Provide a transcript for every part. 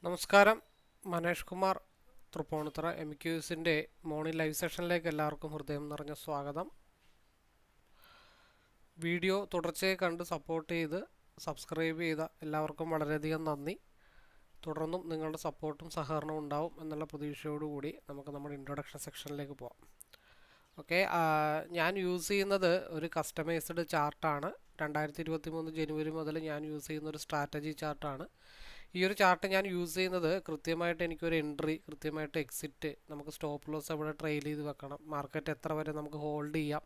നമസ്കാരം. Manesh Kumar, Tripunithura MQസിൻ്റെ morning live സെഷനിലേക്ക് എല്ലാവർക്കും ഹൃദയം നിറഞ്ഞ സ്വാഗതം. വീഡിയോ തുടർച്ചയായി കണ്ട് സപ്പോർട്ട് ചെയ്ത് സബ്സ്ക്രൈബ് ചെയ്ത എല്ലാവർക്കും വളരെയധികം നന്ദി. തുടർന്നും നിങ്ങളുടെ സപ്പോർട്ടും സഹകരണവും ഉണ്ടാവും എന്നുള്ള പ്രതീക്ഷയോടുകൂടി നമുക്ക് നമ്മുടെ ഇൻട്രൊഡക്ഷൻ സെക്ഷനിലേക്ക് പോകാം. ഓക്കെ, ഞാൻ യൂസ് ചെയ്യുന്നത് ഒരു കസ്റ്റമൈസ്ഡ് ചാർട്ടാണ്. 2023 ജനുവരി മുതൽ ഞാൻ യൂസ് ചെയ്യുന്ന ഒരു സ്ട്രാറ്റജി ചാർട്ടാണ്. ഈ ഒരു ചാർട്ട് ഞാൻ യൂസ് ചെയ്യുന്നത് കൃത്യമായിട്ട് എനിക്കൊരു എൻട്രി, കൃത്യമായിട്ട് എക്സിറ്റ്, നമുക്ക് സ്റ്റോപ്പ് ലോസ് എവിടെ ട്രെയിൽ ചെയ്ത് വെക്കണം, മാർക്കറ്റ് എത്ര വരെ നമുക്ക് ഹോൾഡ് ചെയ്യാം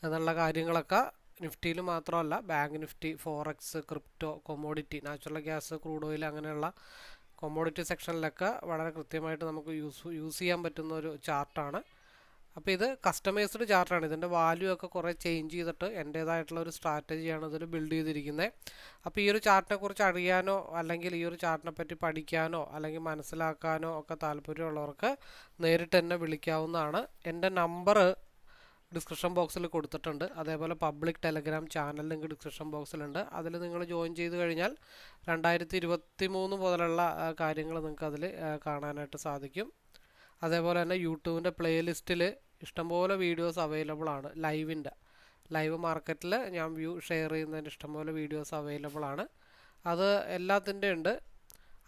എന്നുള്ള കാര്യങ്ങളൊക്കെ നിഫ്റ്റിയിൽ മാത്രമല്ല, bank Nifty, forex, crypto, commodity, natural gas, crude oil, അങ്ങനെയുള്ള കൊമോഡിറ്റി സെക്ഷനിലൊക്കെ വളരെ കൃത്യമായിട്ട് നമുക്ക് യൂസ് ചെയ്യാൻ പറ്റുന്ന ഒരു ചാർട്ടാണ്. അപ്പോൾ ഇത് കസ്റ്റമൈസ്ഡ് ചാർട്ടാണ്. ഇതിൻ്റെ വാല്യൂ ഒക്കെ കുറേ ചേഞ്ച് ചെയ്തിട്ട് എൻ്റേതായിട്ടുള്ള ഒരു സ്ട്രാറ്റജിയാണ് ഇതിൽ ബിൽഡ് ചെയ്തിരിക്കുന്നത്. അപ്പോൾ ഈ ഒരു ചാർട്ടിനെ കുറിച്ച് അറിയാനോ അല്ലെങ്കിൽ ഈ ഒരു ചാർട്ടിനെ പറ്റി പഠിക്കാനോ അല്ലെങ്കിൽ മനസ്സിലാക്കാനോ ഒക്കെ താല്പര്യമുള്ളവർക്ക് നേരിട്ട് എന്നെ വിളിക്കാവുന്നതാണ്. എൻ്റെ നമ്പർ ഡിസ്ക്രിപ്ഷൻ ബോക്സിൽ കൊടുത്തിട്ടുണ്ട്. അതേപോലെ public telegram channel link description ബോക്സിലുണ്ട്. അതിൽ നിങ്ങൾ ജോയിൻ ചെയ്ത് കഴിഞ്ഞാൽ 2023 മുതലുള്ള കാര്യങ്ങൾ നിങ്ങൾക്ക് അതിൽ കാണാനായിട്ട് സാധിക്കും. അതേപോലെ തന്നെ യൂട്യൂബിൻ്റെ പ്ലേലിസ്റ്റിൽ ഇഷ്ടംപോലെ വീഡിയോസ് അവൈലബിൾ ആണ്. ലൈവ് മാർക്കറ്റിൽ ഞാൻ ഷെയർ ചെയ്യുന്നതിന് ഇഷ്ടംപോലെ വീഡിയോസ് അവൈലബിൾ ആണ്. അത് എല്ലാത്തിൻ്റെ ഉണ്ട്.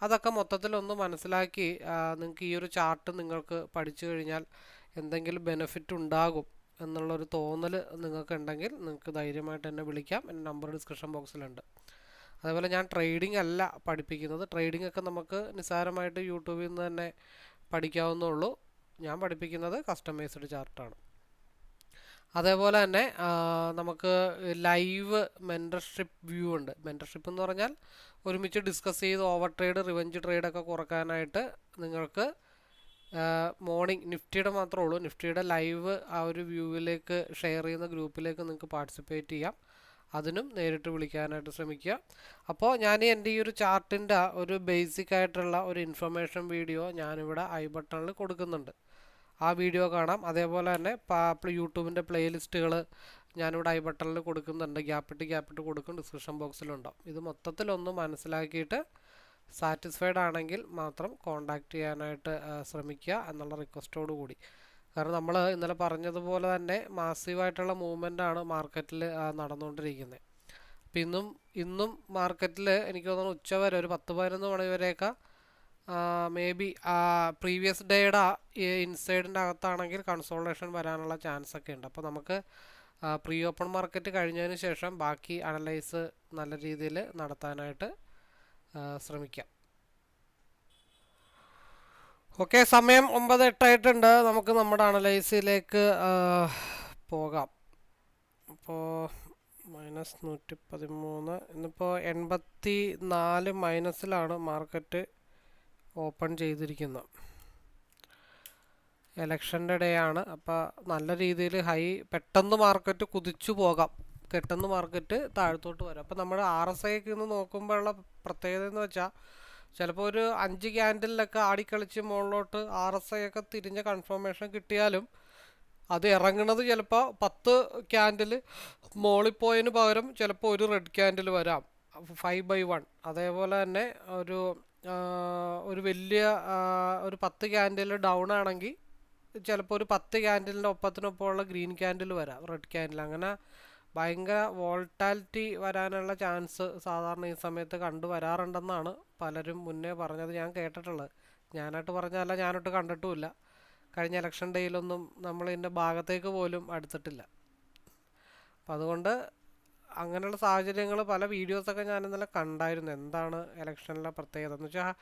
അതൊക്കെ മൊത്തത്തിലൊന്ന് മനസ്സിലാക്കി നിങ്ങൾക്ക് ഈ ഒരു ചാർട്ട് നിങ്ങൾക്ക് പഠിച്ചു കഴിഞ്ഞാൽ എന്തെങ്കിലും ബെനിഫിറ്റ് ഉണ്ടാകും എന്നുള്ളൊരു തോന്നൽ നിങ്ങൾക്ക് ഉണ്ടെങ്കിൽ നിങ്ങൾക്ക് ധൈര്യമായിട്ട് എന്നെ വിളിക്കാം. എൻ്റെ നമ്പർ ഡിസ്ക്രിപ്ഷൻ ബോക്സിലുണ്ട്. അതേപോലെ ഞാൻ ട്രേഡിംഗ് അല്ല പഠിപ്പിക്കുന്നത്. ട്രേഡിംഗ് ഒക്കെ നമുക്ക് നിസ്സാരമായിട്ട് യൂട്യൂബിൽ നിന്ന് തന്നെ പഠിക്കാവുന്നുള്ളൂ. ഞാൻ പഠിപ്പിക്കുന്നത് കസ്റ്റമൈസ്ഡ് ചാർട്ടാണ്. അതേപോലെ തന്നെ നമുക്ക് ലൈവ് മെൻറ്റർഷിപ്പ് വ്യൂ ഉണ്ട്. മെൻറ്റർഷിപ്പ് എന്ന് പറഞ്ഞാൽ ഒരുമിച്ച് ഡിസ്കസ് ചെയ്ത് ഓവർ ട്രേഡ്, റിവഞ്ച് ട്രേഡൊക്കെ കുറക്കാനായിട്ട് നിങ്ങൾക്ക് മോർണിംഗ് നിഫ്റ്റിയുടെ മാത്രമേ ഉള്ളൂ. നിഫ്റ്റിയുടെ ലൈവ് ആ ഒരു വ്യൂവിലേക്ക് ഷെയർ ചെയ്യുന്ന ഗ്രൂപ്പിലേക്ക് നിങ്ങൾക്ക് പാർട്ടിസിപ്പേറ്റ് ചെയ്യാം. അതിനും നേരിട്ട് വിളിക്കാനായിട്ട് ശ്രമിക്കുക. അപ്പോൾ ഞാൻ എൻ്റെ ഈ ഒരു ചാർട്ടിൻ്റെ ഒരു ബേസിക് ആയിട്ടുള്ള ഒരു ഇൻഫർമേഷൻ വീഡിയോ ഞാനിവിടെ ഐ ബട്ടണിൽ കൊടുക്കുന്നുണ്ട്. ആ വീഡിയോ കാണാം. അതേപോലെ തന്നെ യൂട്യൂബിൻ്റെ പ്ലേലിസ്റ്റുകൾ ഞാനിവിടെ ഐ ബട്ടണിൽ കൊടുക്കുന്നുണ്ട്. ഗ്യാപ്പിട്ട് കൊടുക്കും, ഡിസ്ക്രിപ്ഷൻ ബോക്സിലുണ്ടാവും. ഇത് മൊത്തത്തിലൊന്ന് മനസ്സിലാക്കിയിട്ട് സാറ്റിസ്ഫൈഡ് ആണെങ്കിൽ മാത്രം കോൺടാക്റ്റ് ചെയ്യാനായിട്ട് ശ്രമിക്കുക എന്നുള്ള റിക്വസ്റ്റോടു കൂടി. കാരണം നമ്മൾ ഇന്നലെ പറഞ്ഞതുപോലെ തന്നെ മാസീവായിട്ടുള്ള മൂവ്മെൻ്റാണ് മാർക്കറ്റിൽ നടന്നുകൊണ്ടിരിക്കുന്നത്. അപ്പം ഇന്നും മാർക്കറ്റിൽ എനിക്ക് തോന്നുന്നു ഉച്ചവരെ ഒരു 10-11 മണി വരെയൊക്കെ മേ ബി പ്രീവിയസ് ഡേയുടെ ഇൻസൈഡിൻ്റെ അകത്താണെങ്കിൽ കൺസോൾട്ടേഷൻ വരാനുള്ള ചാൻസ് ഒക്കെ ഉണ്ട്. അപ്പോൾ നമുക്ക് പ്രീ ഓപ്പൺ മാർക്കറ്റ് കഴിഞ്ഞതിന് ശേഷം ബാക്കി അനലൈസ് നല്ല രീതിയിൽ നടത്താനായിട്ട് ശ്രമിക്കാം. ഓക്കെ, സമയം 9:08 ആയിട്ടുണ്ട്. നമുക്ക് നമ്മുടെ അനലൈസിലേക്ക് പോകാം. അപ്പോൾ -113, ഇന്നിപ്പോൾ 84 മൈനസിലാണ് മാർക്കറ്റ് ഓപ്പൺ ചെയ്തിരിക്കുന്നത്. ഇലക്ഷൻ്റെ ഡേ ആണ്. അപ്പോൾ നല്ല രീതിയിൽ പെട്ടെന്ന് മാർക്കറ്റ് കുതിച്ചു പോകാം, പെട്ടെന്ന് മാർക്കറ്റ് താഴത്തോട്ട് വരും. അപ്പോൾ നമ്മൾ RSIക്ക് ഇന്ന് നോക്കുമ്പോഴുള്ള പ്രത്യേകത എന്ന് വെച്ചാൽ ചിലപ്പോൾ ഒരു 5 ക്യാൻഡിലൊക്കെ ആടിക്കളിച്ച് മുകളിലോട്ട് RSI ഒക്കെ തിരിഞ്ഞ കൺഫർമേഷൻ കിട്ടിയാലും അത് ഇറങ്ങുന്നത് ചിലപ്പോൾ 10 ക്യാൻഡിൽ മോളിൽ പോയതിന് പകരം ചിലപ്പോൾ ഒരു റെഡ് ക്യാൻഡിൽ വരാം, 5/1. അതേപോലെ തന്നെ ഒരു വലിയ ഒരു 10 ക്യാൻഡിൽ ഡൗൺ ആണെങ്കിൽ ചിലപ്പോൾ ഒരു 10 ക്യാൻഡിലിൻ്റെ ഒപ്പത്തിനൊപ്പമുള്ള ഗ്രീൻ ക്യാൻഡിൽ വരാം, റെഡ് ക്യാൻഡിൽ. അങ്ങനെ ഭയങ്കര വോൾട്ടാലിറ്റി വരാനുള്ള ചാൻസ് സാധാരണ ഈ സമയത്ത് കണ്ടുവരാറുണ്ടെന്നാണ് പലരും മുന്നേ പറഞ്ഞത്, ഞാൻ കേട്ടിട്ടുള്ളത്. ഞാനായിട്ട് പറഞ്ഞതല്ല, ഞാനൊട്ട് കണ്ടിട്ടുമില്ല. കഴിഞ്ഞ ഇലക്ഷൻ ഡേയിലൊന്നും നമ്മൾ ഇതിൻ്റെ ഭാഗത്തേക്ക് പോലും അടുത്തിട്ടില്ല. അപ്പം അതുകൊണ്ട് അങ്ങനെയുള്ള സാഹചര്യങ്ങൾ പല വീഡിയോസൊക്കെ ഞാൻ ഇന്നലെ കണ്ടായിരുന്നു. എന്താണ് ഇലക്ഷനിലെ പ്രത്യേകത എന്ന് വെച്ചാൽ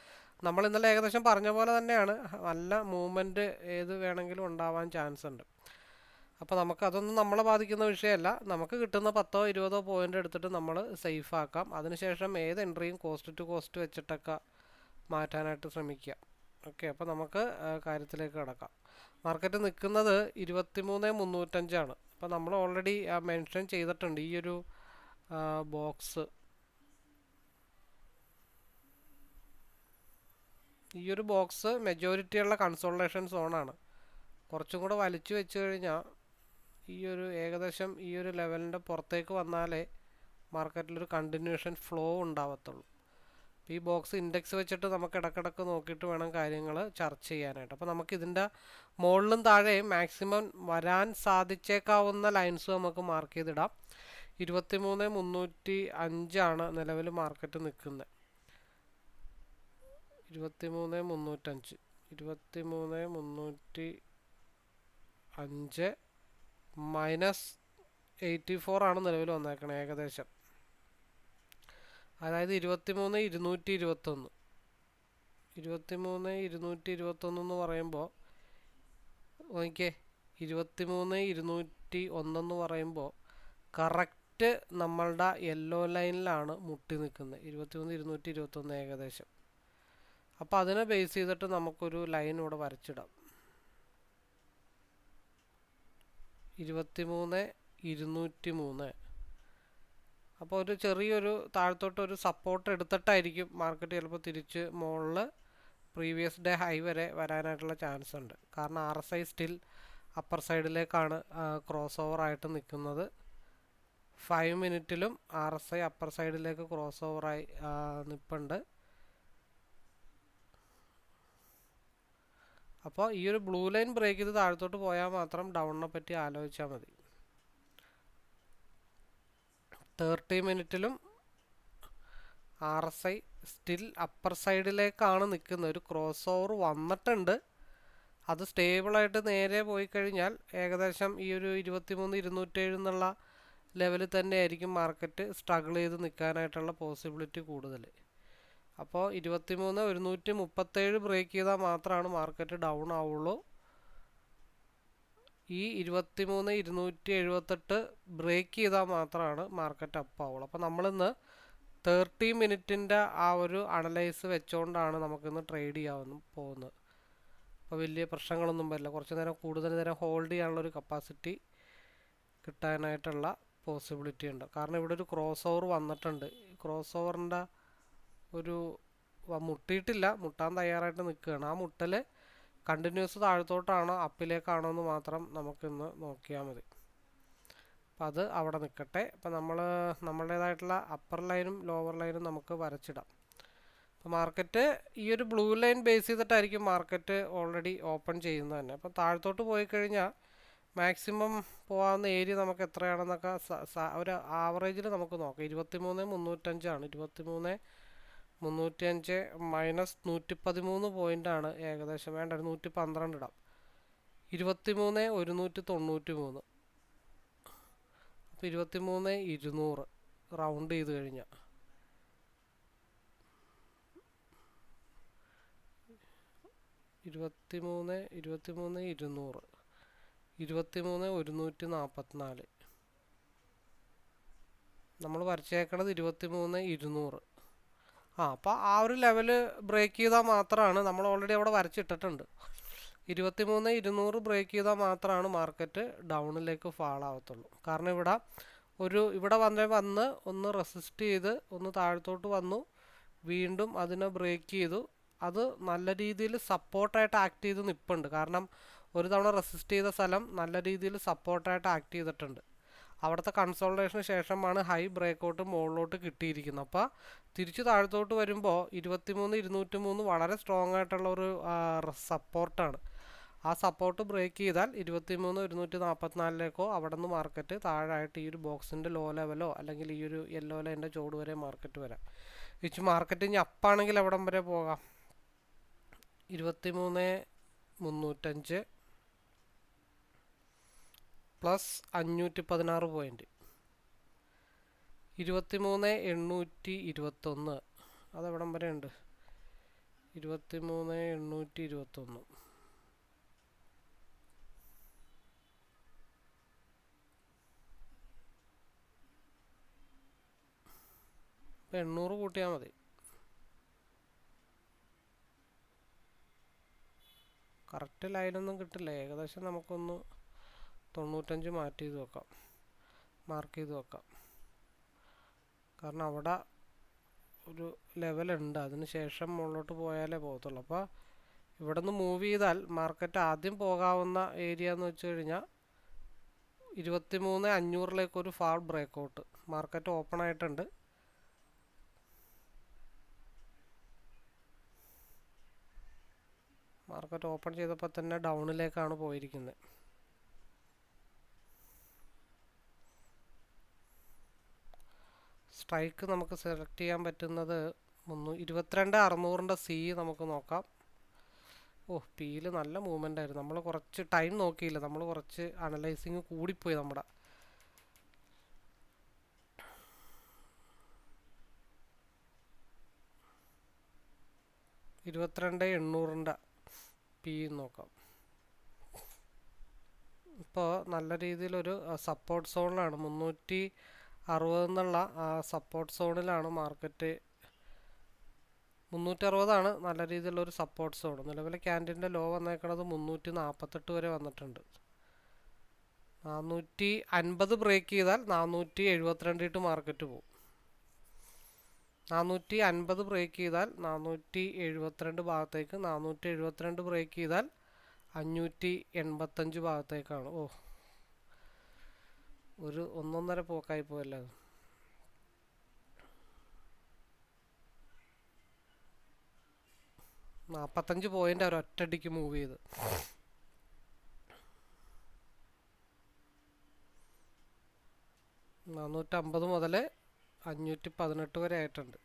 നമ്മൾ ഇന്നലെ ഏകദേശം പറഞ്ഞ പോലെ തന്നെയാണ്, നല്ല മൂവ്മെൻറ്റ് ഏത് വേണമെങ്കിലും ഉണ്ടാവാൻ ചാൻസ് ഉണ്ട്. അപ്പോൾ നമുക്കതൊന്നും നമ്മളെ ബാധിക്കുന്ന വിഷയമല്ല. നമുക്ക് കിട്ടുന്ന 10-20 പോയിൻ്റ് എടുത്തിട്ട് നമ്മൾ സേഫ് ആക്കാം. അതിനുശേഷം ഏത് എൻട്രിയും കോസ്റ്റ് ടു കോസ്റ്റ് വെച്ചിട്ടൊക്കെ മാറ്റാനായിട്ട് ശ്രമിക്കുക. ഓക്കെ, അപ്പോൾ നമുക്ക് കാര്യത്തിലേക്ക് കിടക്കാം. മാർക്കറ്റ് നിൽക്കുന്നത് 23,305 അപ്പോൾ നമ്മൾ ഓൾറെഡി മെൻഷൻ ചെയ്തിട്ടുണ്ട് ഈ ഒരു ബോക്സ്. ഈ ഒരു ബോക്സ് മെജോറിറ്റിയുള്ള കൺസോൾട്ടേഷൻ സോണാണ്. കുറച്ചും കൂടെ വലിച്ചു വെച്ച് കഴിഞ്ഞാൽ ഈ ഒരു ഏകദേശം ഈ ഒരു ലെവലിൻ്റെ പുറത്തേക്ക് വന്നാലേ മാർക്കറ്റിലൊരു കണ്ടിന്യൂഷൻ ഫ്ലോ ഉണ്ടാവത്തുള്ളൂ. ഈ ബോക്സ് ഇൻഡെക്സ് വെച്ചിട്ട് നമുക്ക് ഇടക്കിടക്ക് നോക്കിയിട്ട് വേണം കാര്യങ്ങൾ ചർച്ച ചെയ്യാനായിട്ട്. അപ്പോൾ നമുക്ക് ഇതിൻ്റെ മുകളിലും താഴെയും മാക്സിമം വരാൻ സാധിച്ചേക്കാവുന്ന ലൈൻസ് നമുക്ക് മാർക്ക് ചെയ്തിടാം. 23,305 നിലവിൽ മാർക്കറ്റ് നിൽക്കുന്നത്. 23,305 23,305 -84 നിലവിൽ വന്നേക്കണേ ഏകദേശം. അതായത് 23,221 23,221 എന്ന് പറയുമ്പോൾ നോക്കിയേ, 23,201 എന്ന് പറയുമ്പോൾ കറക്റ്റ് നമ്മളുടെ യെല്ലോ ലൈനിലാണ് മുട്ടി നിൽക്കുന്നത്. 23,221 ഏകദേശം. അപ്പോൾ അതിനെ ബേസ് ചെയ്തിട്ട് നമുക്കൊരു ലൈൻ ഇവിടെ വരച്ചിടാം. 23,203. അപ്പോൾ ഒരു ചെറിയൊരു താഴത്തോട്ട് ഒരു സപ്പോർട്ട് എടുത്തിട്ടായിരിക്കും മാർക്കറ്റ് ചിലപ്പോൾ തിരിച്ച് മുകളിൽ പ്രീവിയസ് ഡേ ഹൈ വരെ വരാനായിട്ടുള്ള ചാൻസ് ഉണ്ട്. കാരണം RSI സ്റ്റിൽ അപ്പർ സൈഡിലേക്കാണ് ക്രോസ് ഓവർ ആയിട്ട് നിൽക്കുന്നത്. 5 മിനിറ്റിലും RSI അപ്പർ സൈഡിലേക്ക് ക്രോസ് ഓവറായി നിൽപ്പുണ്ട്. അപ്പോൾ ഈ ഒരു ബ്ലൂ ലൈൻ ബ്രേക്ക് ചെയ്ത് താഴത്തോട്ട് പോയാൽ മാത്രം ഡൗണിനെ പറ്റി ആലോചിച്ചാൽ മതി. 30 മിനിറ്റിലും RSI സ്റ്റിൽ അപ്പർ സൈഡിലേക്കാണ് നിൽക്കുന്നത്. ഒരു ക്രോസ് ഓവർ വന്നിട്ടുണ്ട്. അത് സ്റ്റേബിളായിട്ട് നേരെ പോയി കഴിഞ്ഞാൽ ഏകദേശം ഈ ഒരു 23,207 എന്നുള്ള ലെവലിൽ തന്നെ ആയിരിക്കും മാർക്കറ്റ് സ്ട്രഗിൾ ചെയ്ത് നിൽക്കാനായിട്ടുള്ള പോസിബിലിറ്റി കൂടുതൽ. അപ്പോൾ 23,137 ബ്രേക്ക് ചെയ്താൽ മാത്രമാണ് മാർക്കറ്റ് ഡൗൺ ആവുള്ളൂ. ഈ 23,278 ബ്രേക്ക് ചെയ്താൽ മാത്രമാണ് മാർക്കറ്റ് അപ്പ് ആവുള്ളൂ. അപ്പോൾ നമ്മളിന്ന് 30 മിനിറ്റിൻ്റെ ആ ഒരു അനലൈസ് വെച്ചുകൊണ്ടാണ് നമുക്കിന്ന് ട്രേഡ് ചെയ്യാൻ പോകുന്നത്. അപ്പോൾ വലിയ പ്രശ്നങ്ങളൊന്നും വരില്ല. കുറച്ച് നേരം കൂടുതൽ നേരം ഹോൾഡ് ചെയ്യാനുള്ളൊരു കപ്പാസിറ്റി കിട്ടാനായിട്ടുള്ള പോസിബിലിറ്റി ഉണ്ട്. കാരണം ഇവിടെ ഒരു ക്രോസ് ഓവർ വന്നിട്ടുണ്ട്. ക്രോസ് ഓവറിൻ്റെ ഒരു മുട്ടിയിട്ടില്ല, മുട്ടാൻ തയ്യാറായിട്ട് നിൽക്കുകയാണ്. ആ മുട്ടൽ കണ്ടിന്യൂസ് താഴത്തോട്ടാണോ അപ്പിലേക്കാണോ എന്ന് മാത്രം നമുക്കിന്ന് നോക്കിയാൽ മതി. അപ്പം അത് അവിടെ നിൽക്കട്ടെ. അപ്പം നമ്മളുടേതായിട്ടുള്ള അപ്പർ ലൈനും ലോവർ ലൈനും നമുക്ക് വരച്ചിടാം. അപ്പോൾ മാർക്കറ്റ് ഈ ഒരു ബ്ലൂ ലൈൻ ബേസ് ചെയ്തിട്ടായിരിക്കും മാർക്കറ്റ് ഓൾറെഡി ഓപ്പൺ ചെയ്യുന്നത് തന്നെ. അപ്പം താഴത്തോട്ട് പോയി കഴിഞ്ഞാൽ മാക്സിമം പോകാവുന്ന ഏരിയ നമുക്ക് എത്രയാണെന്നൊക്കെ ഒരു ആവറേജിൽ നമുക്ക് നോക്കാം. 23,305 23,305 -113 പോയിൻ്റാണ് ഏകദേശം. വേണ്ട, 112 ഇടാം. 23,193. അപ്പോൾ 23,200 റൗണ്ട് ചെയ്ത് കഴിഞ്ഞാൽ 23,200 23,144 നമ്മൾ വരച്ചേക്കണത് 23,200. അപ്പോൾ ആ ഒരു ലെവല് ബ്രേക്ക് ചെയ്താൽ മാത്രമാണ്, നമ്മൾ ഓൾറെഡി അവിടെ വരച്ചിട്ടിട്ടുണ്ട്. 23,200 ബ്രേക്ക് ചെയ്താൽ മാത്രമാണ് മാർക്കറ്റ് ഡൗണിലേക്ക് ഫാൾ ആവത്തുള്ളൂ. കാരണം ഇവിടെ വന്ന് ഒന്ന് റെസിസ്റ്റ് ചെയ്ത് ഒന്ന് താഴത്തോട്ട് വന്നു, വീണ്ടും അതിനെ ബ്രേക്ക് ചെയ്തു. അത് നല്ല രീതിയിൽ സപ്പോർട്ടായിട്ട് ആക്ട് ചെയ്ത് നിൽപ്പുണ്ട്. കാരണം ഒരു തവണ റെസിസ്റ്റ് ചെയ്ത സ്ഥലം നല്ല രീതിയിൽ സപ്പോർട്ടായിട്ട് ആക്ട് ചെയ്തിട്ടുണ്ട്. അവിടുത്തെ കൺസോൾട്ടേഷന് ശേഷമാണ് ഹൈ ബ്രേക്കൗട്ട് മുകളിലോട്ട് കിട്ടിയിരിക്കുന്നത്. അപ്പോൾ തിരിച്ച് താഴത്തോട്ട് വരുമ്പോൾ 23,203 വളരെ സ്ട്രോങ് ആയിട്ടുള്ള ഒരു സപ്പോർട്ടാണ്. ആ സപ്പോർട്ട് ബ്രേക്ക് ചെയ്താൽ 23,144 അവിടെ നിന്ന് മാർക്കറ്റ് താഴായിട്ട് ഈ ഒരു ബോക്സിൻ്റെ ലോ ലെവലോ അല്ലെങ്കിൽ ഈ ഒരു യെല്ലോ ലൈൻ്റെ ചോട് വരെ മാർക്കറ്റ് വരാം. മാർക്കറ്റ് ഇനി അപ്പാണെങ്കിൽ എവിടം വരെ പോകാം? 23,305 +516 പോയിന്റ്, 23,821. അതെവിടം വരെ ഉണ്ട്? 23,821. ഇപ്പം 800 കൂട്ടിയാൽ മതി. കറക്റ്റ് ലൈനൊന്നും കിട്ടില്ല. ഏകദേശം നമുക്കൊന്ന് 95 മാർക്ക് ചെയ്ത് വെക്കാം. കാരണം അവിടെ ഒരു ലെവലുണ്ട്, അതിന് ശേഷം മുകളിലോട്ട് പോയാലേ പോകത്തുള്ളൂ. അപ്പോൾ ഇവിടെ നിന്ന് മൂവ് ചെയ്താൽ മാർക്കറ്റ് ആദ്യം പോകാവുന്ന ഏരിയ എന്ന് വെച്ച് കഴിഞ്ഞാൽ 23,500 ഫാൾ ബ്രേക്കൗട്ട് മാർക്കറ്റ് ഓപ്പൺ ആയിട്ടുണ്ട്. മാർക്കറ്റ് ഓപ്പൺ ചെയ്തപ്പോൾ തന്നെ ഡൗണിലേക്കാണ് പോയിരിക്കുന്നത്. സ്ട്രൈക്ക് നമുക്ക് സെലക്ട് ചെയ്യാൻ പറ്റുന്നത് 22,600ൻ്റെ സി നമുക്ക് നോക്കാം. പിയിൽ നല്ല മൂവ്മെൻ്റ് ആയിരുന്നു. നമ്മൾ കുറച്ച് ടൈം നോക്കിയില്ല, നമ്മൾ കുറച്ച് അനലൈസിങ് കൂടിപ്പോയി നമ്മുടെ. 22,800ൻ്റെ പി നോക്കാം. ഇപ്പോൾ നല്ല രീതിയിലൊരു സപ്പോർട്ട് സോണിലാണ്, 360 എന്നുള്ള സപ്പോർട്ട് സോണിലാണ് മാർക്കറ്റ്. 360 നല്ല രീതിയിലുള്ളൊരു സപ്പോർട്ട് സോൺ. നിലവിലെ ക്യാൻഡിലിൻ്റെ ലോ വന്നേക്കുന്നത് 348 വരെ വന്നിട്ടുണ്ട്. 450 ബ്രേക്ക് ചെയ്താൽ 472 മാർക്കറ്റ് പോകും. 450 ബ്രേക്ക് ചെയ്താൽ 472 ഭാഗത്തേക്ക്, 472 ബ്രേക്ക് ചെയ്താൽ 585 ഭാഗത്തേക്കാണ്. ഒരു 1.5 പോക്കായി പോയല്ലേ അത്. $45 അവർ ഒറ്റയടിക്ക് മൂവ് ചെയ്ത്. $450 മുതൽ 518 വരെ ആയിട്ടുണ്ട്.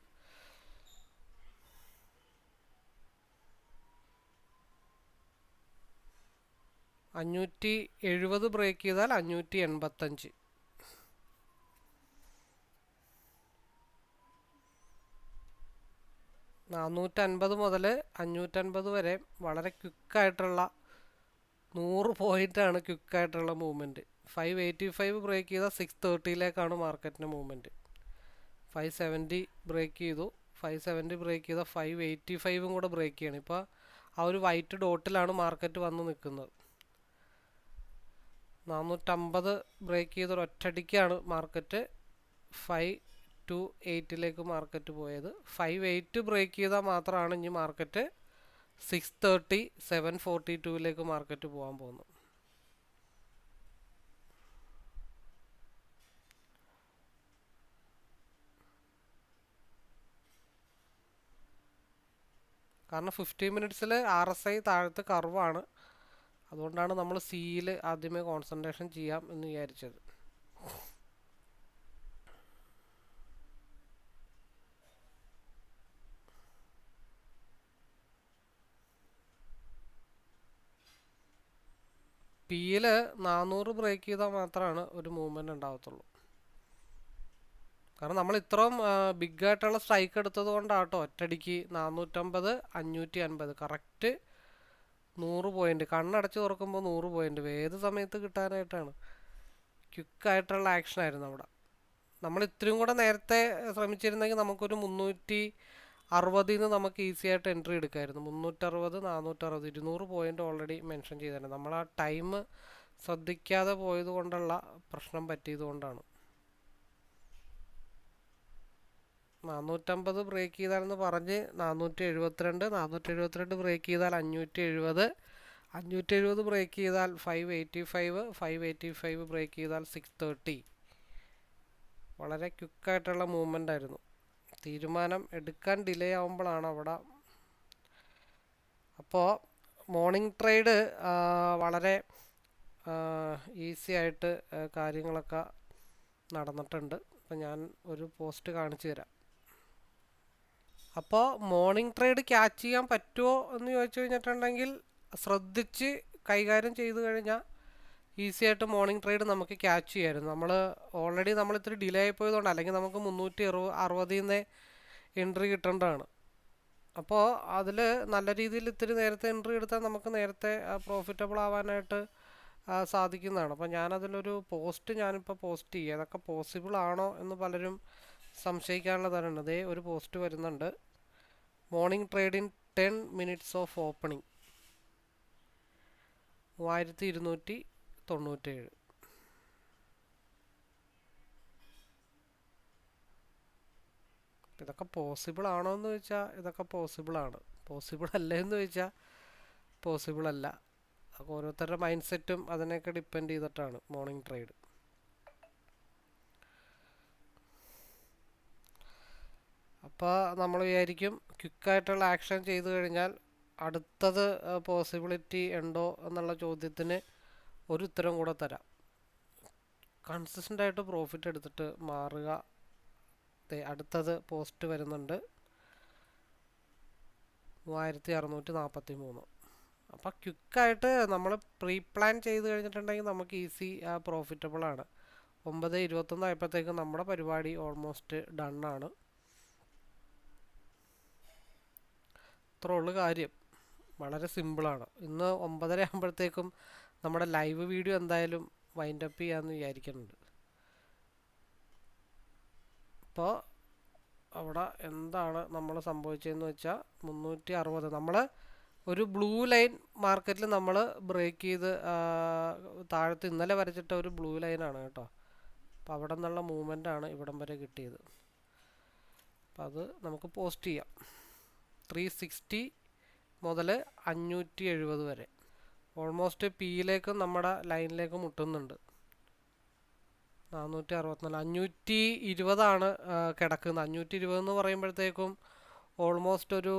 $570 ബ്രേക്ക് ചെയ്താൽ 585. $450 മുതൽ 550 വരെ വളരെ ക്വിക്കായിട്ടുള്ള 100 പോയിൻ്റാണ് ക്വിക്കായിട്ടുള്ള മൂവ്മെൻറ്റ്. 585 ബ്രേക്ക് ചെയ്താൽ 630ലേക്കാണ് മാർക്കറ്റിൻ്റെ മൂവ്മെൻറ്റ്. 570 ബ്രേക്ക് ചെയ്തു. 570 ബ്രേക്ക് ചെയ്താൽ 585 കൂടെ ബ്രേക്ക് ചെയ്യണം. ഇപ്പോൾ ആ ഒരു വൈറ്റ് ഡോട്ടിലാണ് മാർക്കറ്റ് വന്ന് നിൽക്കുന്നത്. 450 ബ്രേക്ക് ചെയ്ത ഒറ്റയടിക്കാണ് മാർക്കറ്റ് 528ലേക്ക് മാർക്കറ്റ് പോയത്. 58 ബ്രേക്ക് ചെയ്താൽ മാത്രമാണ് ഇനി മാർക്കറ്റ് 630, 742ലേക്ക് മാർക്കറ്റ് പോകാൻ പോകുന്നത്. കാരണം 15 മിനിറ്റ്സിൽ RSI താഴത്ത് കർവാണ്. അതുകൊണ്ടാണ് നമ്മൾ സിയിൽ ആദ്യമേ കോൺസെൻട്രേഷൻ ചെയ്യാം എന്ന് വിചാരിച്ചത്. പിയിൽ 400 ബ്രേക്ക് ചെയ്താൽ മാത്രമാണ് ഒരു മൂവ്മെൻറ്റ് ഉണ്ടാകത്തുള്ളൂ. കാരണം നമ്മൾ ഇത്രയും ബിഗ് ആയിട്ടുള്ള സ്ട്രൈക്ക് എടുത്തത് കൊണ്ടാട്ടോ ഒറ്റയടിക്ക് 450, 550 കറക്റ്റ് 100 പോയിൻ്റ്. കണ്ണടച്ച് തുറക്കുമ്പോൾ 100 പോയിൻ്റ് ഏത് സമയത്ത് കിട്ടാനായിട്ടാണ്. ക്വിക്കായിട്ടുള്ള ആക്ഷനായിരുന്നു അവിടെ. നമ്മൾ ഇത്രയും കൂടെ നേരത്തെ ശ്രമിച്ചിരുന്നെങ്കിൽ നമുക്കൊരു 360 നമുക്ക് ഈസി ആയിട്ട് എൻട്രി എടുക്കാമായിരുന്നു. 360, 460, 200 പോയിൻ്റ് ഓൾറെഡി മെൻഷൻ ചെയ്തിട്ടുണ്ട്. നമ്മൾ ആ ടൈം ശ്രദ്ധിക്കാതെ പോയത് കൊണ്ടുള്ള പ്രശ്നം പറ്റിയത് കൊണ്ടാണ്. 450 ബ്രേക്ക് ചെയ്താലെന്ന് പറഞ്ഞ് 472 ബ്രേക്ക് ചെയ്താൽ 570, 570 ബ്രേക്ക് ചെയ്താൽ 585 ബ്രേക്ക് ചെയ്താൽ 630. വളരെ ക്വിക്കായിട്ടുള്ള മൂവ്മെൻ്റ് ആയിരുന്നു. തീരുമാനം എടുക്കാൻ ഡിലേ ആവുമ്പോഴാണ് അവിടെ. അപ്പോൾ മോർണിംഗ് ട്രേഡ് വളരെ ഈസി ആയിട്ട് കാര്യങ്ങളൊക്കെ നടന്നിട്ടുണ്ട്. അപ്പോൾ ഞാൻ ഒരു പോസ്റ്റ് കാണിച്ചു തരാം. അപ്പോൾ മോർണിംഗ് ട്രേഡ് ക്യാച്ച് ചെയ്യാൻ പറ്റുമോ എന്ന് ചോദിച്ചു കഴിഞ്ഞിട്ടുണ്ടെങ്കിൽ ശ്രദ്ധിച്ച് കൈകാര്യം ചെയ്തു കഴിഞ്ഞാൽ ഈസി ആയിട്ട് മോർണിംഗ് ട്രേഡ് നമുക്ക് ക്യാച്ച് ചെയ്യാമായിരുന്നു. നമ്മൾ ഇത്തിരി ഡിലേ ആയി പോയതുകൊണ്ട്, അല്ലെങ്കിൽ നമുക്ക് 360 എൻട്രി കിട്ടേണ്ടതാണ്. അപ്പോൾ അതിൽ നല്ല രീതിയിൽ ഇത്തിരി നേരത്തെ എൻട്രി എടുത്താൽ നമുക്ക് നേരത്തെ പ്രോഫിറ്റബിൾ ആവാനായിട്ട് സാധിക്കുന്നതാണ്. അപ്പോൾ ഞാനതിലൊരു ഞാനിപ്പോൾ പോസ്റ്റ് ചെയ്യുക. അതൊക്കെ പോസിബിൾ ആണോ എന്ന് പലരും സംശയിക്കാനുള്ള തരമുണ്ട്. അതേ ഒരു പോസ്റ്റ് വരുന്നുണ്ട്. Morning trade in 10 minutes of opening 3297. ഇതൊക്കെ പോസിബിൾ ആണോ എന്ന് ചോദിച്ചാൽ ഇതൊക്കെ പോസിബിളാണ്. പോസിബിൾ അല്ലേ എന്ന് ചോദിച്ചാൽ പോസിബിൾ അല്ല. അപ്പോൾ ഓരോരുത്തരുടെ മൈൻഡ് സെറ്റും അതിനെയൊക്കെ ഡിപ്പെൻഡ് ചെയ്തിട്ടാണ് മോർണിംഗ് ട്രേഡ്. അപ്പോൾ നമ്മൾ വിചാരിക്കും ക്വിക്കായിട്ടുള്ള ആക്ഷൻ ചെയ്തു കഴിഞ്ഞാൽ അടുത്തത് പോസിബിലിറ്റി ഉണ്ടോ എന്നുള്ള ചോദ്യത്തിന് ഒരു ഉത്തരം കൂടെ തരാം. കൺസിസ്റ്റൻ്റ് ആയിട്ട് പ്രോഫിറ്റ് എടുത്തിട്ട് മാറുക. അടുത്തത് പോസ്റ്റ് വരുന്നുണ്ട് 3643. അപ്പോൾ ക്വിക്കായിട്ട് നമ്മൾ പ്രീ പ്ലാൻ ചെയ്ത് കഴിഞ്ഞിട്ടുണ്ടെങ്കിൽ നമുക്ക് ഈസി പ്രോഫിറ്റബിൾ ആണ്. 9:21 ആയപ്പോഴത്തേക്കും നമ്മുടെ പരിപാടി ഓൾമോസ്റ്റ് ഡണ്ണാണ്. ഇത്രേ ഉള്ളു കാര്യം, വളരെ സിമ്പിളാണ്. ഇന്ന് 9:30 ആകുമ്പോഴത്തേക്കും നമ്മുടെ ലൈവ് വീഡിയോ എന്തായാലും വൈൻഡപ്പ് ചെയ്യാമെന്ന് വിചാരിക്കുന്നുണ്ട്. അപ്പോൾ അവിടെ എന്താണ് നമ്മൾ സംഭവിച്ചതെന്ന് വെച്ചാൽ 360 നമ്മൾ ഒരു ബ്ലൂ ലൈൻ മാർക്കറ്റിൽ നമ്മൾ ബ്രേക്ക് ചെയ്ത് താഴത്ത് ഇന്നലെ വരച്ചിട്ട ഒരു ബ്ലൂ ലൈനാണ് കേട്ടോ. അപ്പോൾ അവിടെ നിന്നുള്ള മൂവ്മെൻ്റാണ് ഇവിടം വരെ കിട്ടിയത്. അപ്പോൾ അത് നമുക്ക് പോസ്റ്റ് ചെയ്യാം. 360 മുതൽ 570 വരെ ഓൾമോസ്റ്റ് പിയിലേക്കും നമ്മുടെ ലൈനിലേക്കും മുട്ടുന്നുണ്ട്. 464 520 കിടക്കുന്നത്. 520 എന്ന് പറയുമ്പോഴത്തേക്കും ഓൾമോസ്റ്റ് ഒരു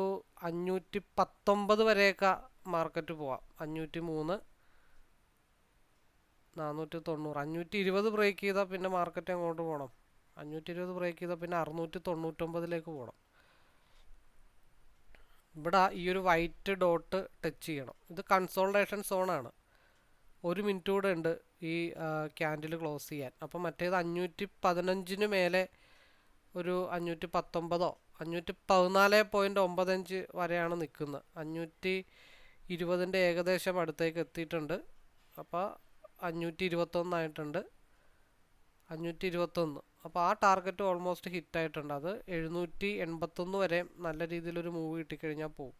519 വരെയൊക്കെ മാർക്കറ്റ് പോവാം. 503 490 520 ബ്രേക്ക് ചെയ്താൽ പിന്നെ മാർക്കറ്റ് അങ്ങോട്ട് പോകണം. 520 ബ്രേക്ക് ചെയ്താൽ പിന്നെ 699 പോകണം. ഇവിടെ ഈ ഒരു വൈറ്റ് ഡോട്ട് ടച്ച് ചെയ്യണം. ഇത് കൺസോൾട്ടേഷൻ സോണാണ്. 1 മിനിറ്റ് കൂടെ ഉണ്ട് ഈ ക്യാൻഡിൽ ക്ലോസ് ചെയ്യാൻ. അപ്പം മറ്റേത് 515 മേലെ ഒരു 519 514.95 വരെയാണ് നിൽക്കുന്നത്. 520 ഏകദേശം അടുത്തേക്ക് എത്തിയിട്ടുണ്ട്. അപ്പോൾ 521 ആയിട്ടുണ്ട്. 521. അപ്പോൾ ആ ടാർഗറ്റ് ഓൾമോസ്റ്റ് ഹിറ്റായിട്ടുണ്ട്. അത് 781 വരെ നല്ല രീതിയിലൊരു മൂവ് കിട്ടിക്കഴിഞ്ഞാൽ പോകും.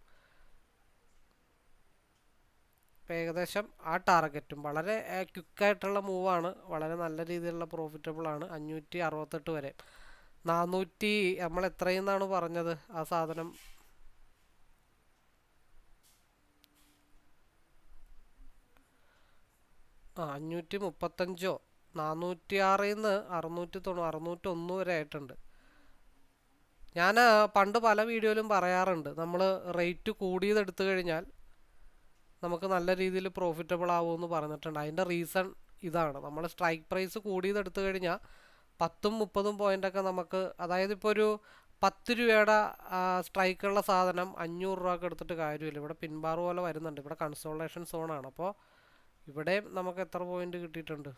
അപ്പോൾ ഏകദേശം ആ ടാർഗറ്റും വളരെ ക്വിക്കായിട്ടുള്ള മൂവാണ്. വളരെ നല്ല രീതിയിലുള്ള പ്രോഫിറ്റബിൾ ആണ്. 568 വരെ 400 നമ്മൾ എത്രയെന്നാണ് പറഞ്ഞത് ആ സാധനം? 535 406 601 വരെ ആയിട്ടുണ്ട്. ഞാൻ പണ്ട് പല വീഡിയോയിലും പറയാറുണ്ട്, നമ്മൾ റേറ്റ് കൂടിയത് എടുത്തു കഴിഞ്ഞാൽ നമുക്ക് നല്ല രീതിയിൽ പ്രോഫിറ്റബിൾ ആവുമെന്ന് പറഞ്ഞിട്ടുണ്ട്. അതിൻ്റെ റീസൺ ഇതാണ്. നമ്മൾ സ്ട്രൈക്ക് പ്രൈസ് കൂടിയത് എടുത്തു കഴിഞ്ഞാൽ 10-30 പോയിൻ്റൊക്കെ നമുക്ക്, അതായത് ഇപ്പോൾ ഒരു 10 രൂപയുടെ സ്ട്രൈക്കുള്ള സാധനം 500 രൂപക്ക് എടുത്തിട്ട് കാര്യമില്ല. ഇവിടെ പിൻബാർ പോലെ വരുന്നുണ്ട്. ഇവിടെ കൺസോൾട്ടേഷൻ സോണാണ്. അപ്പോൾ ഇവിടെ നമുക്ക് എത്ര പോയിന്റ് കിട്ടിയിട്ടുണ്ട്?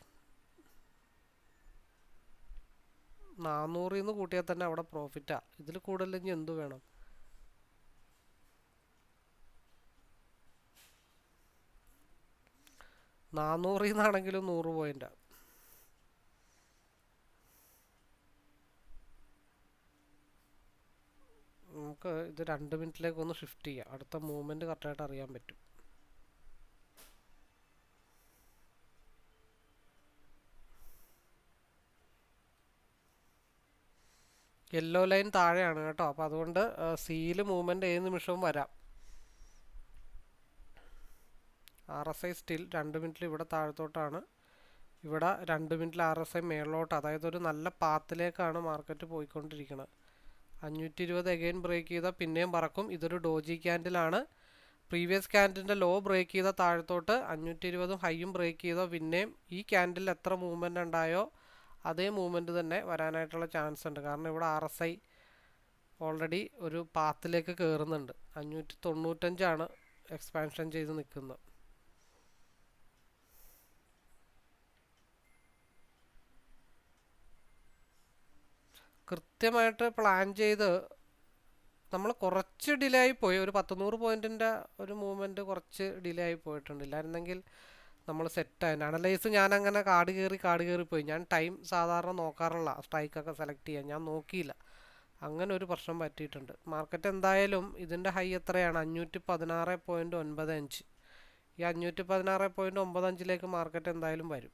400 കൂട്ടിയാൽ തന്നെ അവിടെ പ്രോഫിറ്റാണ്. ഇതിൽ കൂടുതൽ എന്തു വേണം? നാണെങ്കിലും 100 പോയിന്റാണ്. നമുക്ക് ഇത് 2 മിനിറ്റിലേക്ക് ഒന്ന് ഷിഫ്റ്റ് ചെയ്യാം. അടുത്ത മൂവ്മെന്റ് കറക്റ്റായിട്ട് അറിയാൻ പറ്റും. യെല്ലോ ലൈൻ താഴെയാണ് കേട്ടോ. അപ്പോൾ അതുകൊണ്ട് സിയിൽ മൂവ്മെന്റ് ഏത് നിമിഷവും വരാം. RSI സ്റ്റിൽ 2 മിനിറ്റിൽ ഇവിടെ താഴത്തോട്ടാണ്. ഇവിടെ 2 മിനിറ്റിൽ RSI മേളിലോട്ട്, അതായത് ഒരു നല്ല പാത്തിലേക്കാണ് മാർക്കറ്റ് പോയിക്കൊണ്ടിരിക്കുന്നത്. 520 അഗൈൻ ബ്രേക്ക് ചെയ്താൽ പിന്നെയും പറക്കും. ഇതൊരു ഡോജി ക്യാൻഡിലാണ്. പ്രീവിയസ് ക്യാൻഡിലിൻ്റെ ലോ ബ്രേക്ക് ചെയ്ത താഴത്തോട്ട് 520 ഹൈയും ബ്രേക്ക് ചെയ്താൽ പിന്നെയും ഈ ക്യാൻഡിൽ എത്ര മൂവ്മെൻ്റ് ഉണ്ടായോ അതേ മൂവ്മെൻറ്റ് തന്നെ വരാനായിട്ടുള്ള ചാൻസ് ഉണ്ട്. കാരണം ഇവിടെ RSI ഓൾറെഡി ഒരു പാത്തിലേക്ക് കയറുന്നുണ്ട്. 595 എക്സ്പാൻഷൻ ചെയ്ത് നിൽക്കുന്നത്. കൃത്യമായിട്ട് പ്ലാൻ ചെയ്ത് നമ്മൾ കുറച്ച് ഡിലേ ആയി പോയി. ഒരു 100 പോയിന്റിൻ്റെ ഒരു മൂവ്മെൻറ്റ് കുറച്ച് ഡിലേ ആയി പോയിട്ടുണ്ട്. ഇല്ലായിരുന്നെങ്കിൽ നമ്മൾ സെറ്റായി. അനലൈസ് ഞാൻ അങ്ങനെ കാട് കയറി പോയി. ഞാൻ ടൈം സാധാരണ നോക്കാറില്ല സ്ട്രൈക്കൊക്കെ സെലക്ട് ചെയ്യാൻ. ഞാൻ നോക്കിയില്ല. അങ്ങനെ ഒരു പ്രശ്നം പറ്റിയിട്ടുണ്ട്. മാർക്കറ്റ് എന്തായാലും ഇതിൻ്റെ ഹൈ എത്രയാണ്? 516.95. ഈ 516.95 മാർക്കറ്റ് എന്തായാലും വരും.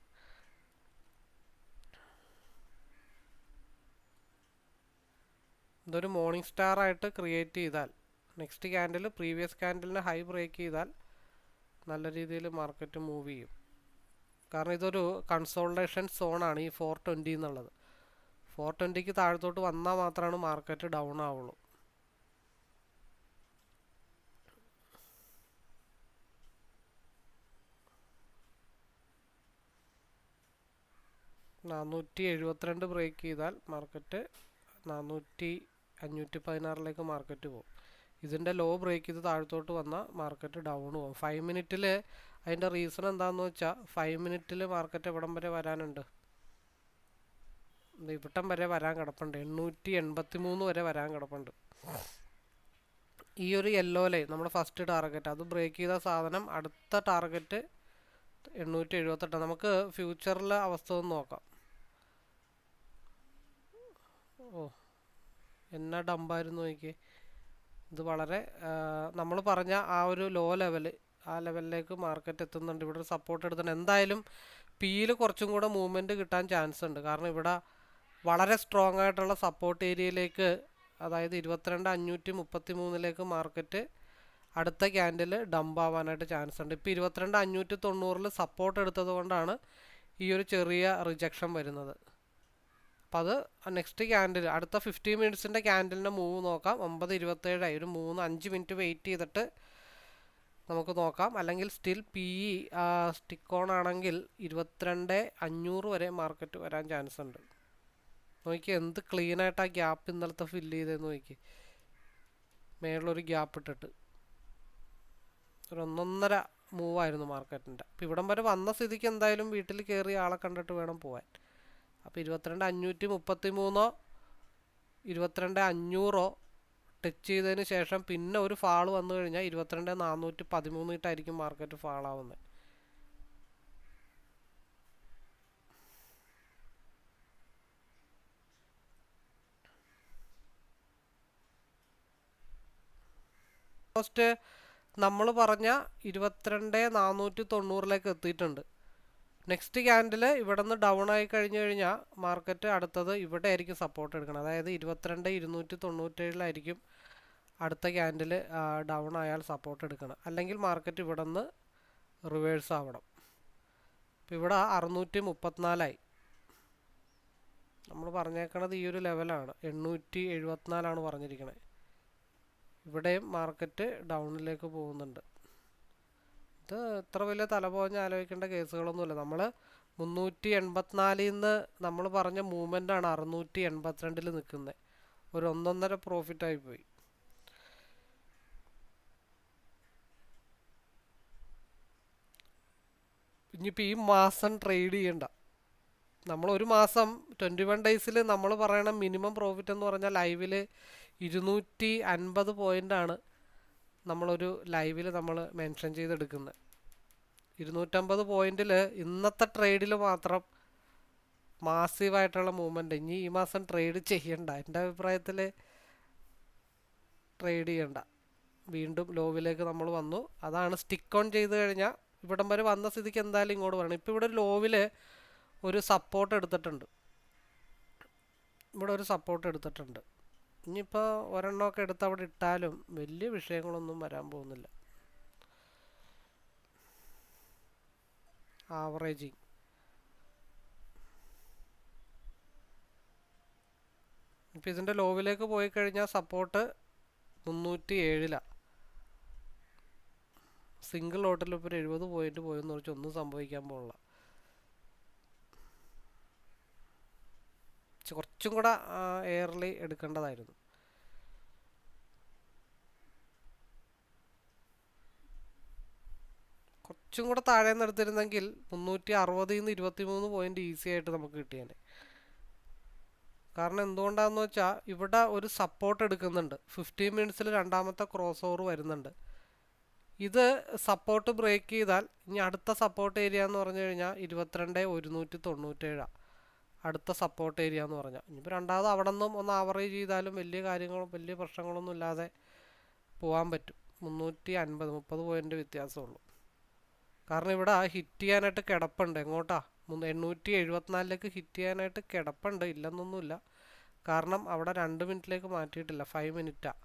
ഇതൊരു മോർണിംഗ് സ്റ്റാർ ആയിട്ട് ക്രിയേറ്റ് ചെയ്താൽ നെക്സ്റ്റ് ക്യാൻഡിൽ പ്രീവിയസ് ക്യാൻഡിലിന് ഹൈ ബ്രേക്ക് ചെയ്താൽ നല്ല രീതിയിൽ മാർക്കറ്റ് മൂവ് ചെയ്യും. കാരണം ഇതൊരു കൺസോൾട്ടേഷൻ സോണാണ് ഈ 420 എന്നുള്ളത്. 420ക്ക് താഴത്തോട്ട് വന്നാൽ മാത്രമാണ് മാർക്കറ്റ് ഡൗൺ ആവുള്ളൂ. 472 ബ്രേക്ക് ചെയ്താൽ മാർക്കറ്റ് 516 മാർക്കറ്റ് പോകും. ഇതിൻ്റെ ലോ ബ്രേക്ക് ചെയ്ത് താഴത്തോട്ട് വന്നാൽ മാർക്കറ്റ് ഡൗൺ പോകും. 5 മിനിറ്റിൽ അതിൻ്റെ റീസൺ എന്താണെന്ന് വെച്ചാൽ 5 മിനിറ്റിൽ മാർക്കറ്റ് എവിടം വരെ വരാനുണ്ട്, ഇവിടം വരെ വരാൻ കിടപ്പുണ്ട്, 883 വരെ വരാൻ കിടപ്പുണ്ട്. ഈ ഒരു യെല്ലോ ലൈൻ നമ്മുടെ ഫസ്റ്റ് ടാർഗറ്റ്, അത് ബ്രേക്ക് ചെയ്ത സാധനം അടുത്ത ടാർഗറ്റ് 878. നമുക്ക് ഫ്യൂച്ചറിലെ അവസ്ഥ ഒന്ന് നോക്കാം. ഓ എന്നാ ഡമ്പായിരുന്നു നോക്കിയേ. ഇത് വളരെ നമ്മൾ പറഞ്ഞ ആ ഒരു ലോ ലെവല്, ആ ലെവലിലേക്ക് മാർക്കറ്റ് എത്തുന്നുണ്ട്. ഇവിടെ സപ്പോർട്ട് എടുത്തിട്ടുണ്ട്. എന്തായാലും പിയിൽ കുറച്ചും കൂടെ മൂവ്മെൻറ്റ് കിട്ടാൻ ചാൻസ് ഉണ്ട്. കാരണം ഇവിടെ വളരെ സ്ട്രോങ് ആയിട്ടുള്ള സപ്പോർട്ട് ഏരിയയിലേക്ക്, അതായത് 22,533 മാർക്കറ്റ് അടുത്ത ക്യാൻഡിൽ ഡംപ് ആവാനായിട്ട് ചാൻസ് ഉണ്ട്. ഇപ്പോൾ 22,590 സപ്പോർട്ട് എടുത്തത് കൊണ്ടാണ് ഈ ഒരു ചെറിയ റിജക്ഷൻ വരുന്നത്. അപ്പം അത് നെക്സ്റ്റ് ക്യാൻഡിൽ, അടുത്ത 15 മിനിറ്റ്സിൻ്റെ ക്യാൻഡിലിൻ്റെ മൂവ് നോക്കാം. 9:27 ഒരു 5 മിനിറ്റ് വെയിറ്റ് ചെയ്തിട്ട് നമുക്ക് നോക്കാം. അല്ലെങ്കിൽ still P E stick on ആണെങ്കിൽ 22,500 വരെ മാർക്കറ്റ് വരാൻ ചാൻസ് ഉണ്ട്. നോക്കി എന്ത് ക്ലീനായിട്ട് ആ ഗ്യാപ്പ് ഇന്നലത്തെ ഫില്ല് ചെയ്തതെന്ന് നോക്കി. മേളിലൊരു ഗ്യാപ്പ് ഇട്ടിട്ട് ഒരു 1.5 മൂവായിരുന്നു മാർക്കറ്റിൻ്റെ. അപ്പോൾ ഇവിടം വരെ വന്ന സ്ഥിതിക്ക് എന്തായാലും വീട്ടിൽ കയറി ആളെ കണ്ടിട്ട് വേണം പോകാൻ. അപ്പോൾ 22,533 22,500 ടച്ച് ചെയ്തതിന് ശേഷം പിന്നെ ഒരു ഫാൾ വന്നു കഴിഞ്ഞാൽ 22,413 മാർക്കറ്റ് ഫാളാവുന്നത്. ഓൾമോസ്റ്റ് നമ്മൾ പറഞ്ഞ 22,490 എത്തിയിട്ടുണ്ട്. നെക്സ്റ്റ് ക്യാൻഡിൽ ഇവിടെ നിന്ന് ഡൗൺ ആയി കഴിഞ്ഞ് കഴിഞ്ഞാൽ മാർക്കറ്റ് അടുത്തത് ഇവിടെ ആയിരിക്കും സപ്പോർട്ട് എടുക്കണം. അതായത് 22,297 അടുത്ത ക്യാൻഡിൽ ഡൗൺ ആയാൽ സപ്പോർട്ട് എടുക്കണം. അല്ലെങ്കിൽ മാർക്കറ്റ് ഇവിടെ നിന്ന് റിവേഴ്സ് ആവണം. അപ്പോൾ ഇവിടെ 634 നമ്മൾ പറഞ്ഞേക്കണത് ഈ ഒരു ലെവലാണ്, 874 പറഞ്ഞിരിക്കണത്. ഇവിടെയും മാർക്കറ്റ് ഡൗണിലേക്ക് പോകുന്നുണ്ട്. ഇത് ഇത്ര വലിയ തലപോഞ്ഞ് ആലോചിക്കേണ്ട കേസുകളൊന്നുമില്ല. നമ്മൾ 384 നമ്മൾ പറഞ്ഞ മൂവ്മെൻ്റാണ് 682 നിൽക്കുന്നത്. ഒരു 1.5 പ്രോഫിറ്റായി പോയി. ഇനിയിപ്പോൾ ഈ മാസം ട്രേഡ് ചെയ്യണ്ട. നമ്മൾ ഒരു മാസം 21 ഡേയ്സിൽ നമ്മൾ പറയണ മിനിമം പ്രോഫിറ്റ് എന്ന് പറഞ്ഞാൽ ലൈവിൽ 250 പോയിൻ്റാണ് നമ്മളൊരു ലൈവിൽ നമ്മൾ മെൻഷൻ ചെയ്തെടുക്കുന്നത്. 250 പോയിന്റിൽ ഇന്നത്തെ ട്രേഡിൽ മാത്രം മാസീവായിട്ടുള്ള മൂവ്മെൻറ്റ്. ഇനി ഈ മാസം ട്രേഡ് ചെയ്യണ്ട, എൻ്റെ അഭിപ്രായത്തിൽ ട്രേഡ് ചെയ്യണ്ട. വീണ്ടും ലോവിലേക്ക് നമ്മൾ വന്നു. അതാണ് സ്റ്റിക്ക് ഓൺ ചെയ്ത് കഴിഞ്ഞാൽ ഇവിടം വരെ വന്ന സ്ഥിതിക്ക് എന്തായാലും ഇങ്ങോട്ട് വരണം. ഇപ്പോൾ ഇവിടെ ലോവിൽ ഒരു സപ്പോർട്ട് എടുത്തിട്ടുണ്ട്. ഇവിടെ ഒരു സപ്പോർട്ട് എടുത്തിട്ടുണ്ട്. ഇനിയിപ്പോൾ ഒരെണ്ണമൊക്കെ എടുത്ത് അവിടെ ഇട്ടാലും വലിയ വിഷയങ്ങളൊന്നും വരാൻ പോകുന്നില്ല. ആവറേജിങ് ഇപ്പം ഇതിൻ്റെ ലോവിലേക്ക് പോയി കഴിഞ്ഞാൽ സപ്പോർട്ട് 307. സിംഗിൾ ലോട്ടിൽ ഇപ്പോൾ 70 പോയിന്റ് പോയെന്ന് വെച്ചാൽ ഒന്നും സംഭവിക്കാൻ പോകില്ല. കുറച്ചും കൂടെ എയർലി എടുക്കേണ്ടതായിരുന്നു. കുറച്ചും കൂടെ താഴെ നിന്ന് എടുത്തിരുന്നെങ്കിൽ 360 23 പോയിന്റ് ഈസി ആയിട്ട് നമുക്ക് കിട്ടിയേനെ. കാരണം എന്തുകൊണ്ടാണെന്ന് വെച്ചാൽ ഇവിടെ ഒരു സപ്പോർട്ട് എടുക്കുന്നുണ്ട്. 15 മിനിറ്റ്സിൽ രണ്ടാമത്തെ ക്രോസ് ഓവർ വരുന്നുണ്ട്. ഇത് സപ്പോർട്ട് ബ്രേക്ക് ചെയ്താൽ ഇനി അടുത്ത സപ്പോർട്ട് ഏരിയ എന്ന് പറഞ്ഞു കഴിഞ്ഞാൽ 22,197 അടുത്ത സപ്പോർട്ട് ഏരിയ എന്ന് പറഞ്ഞാൽ. ഇനിയിപ്പോൾ രണ്ടാമത് അവിടെ നിന്നും ഒന്ന് ആവറേജ് ചെയ്താലും വലിയ പ്രശ്നങ്ങളൊന്നും ഇല്ലാതെ പോകാൻ പറ്റും. 350 പോയിൻ്റ് വ്യത്യാസമുള്ളൂ. കാരണം ഇവിടെ ഹിറ്റ് ചെയ്യാനായിട്ട് കിടപ്പുണ്ട്. എങ്ങോട്ടാ 874 ഹിറ്റ് ചെയ്യാനായിട്ട് കിടപ്പുണ്ട്, ഇല്ലെന്നൊന്നുമില്ല. കാരണം അവിടെ 2 മിനിറ്റിലേക്ക് മാറ്റിയിട്ടില്ല, 5 മിനിറ്റാണ്.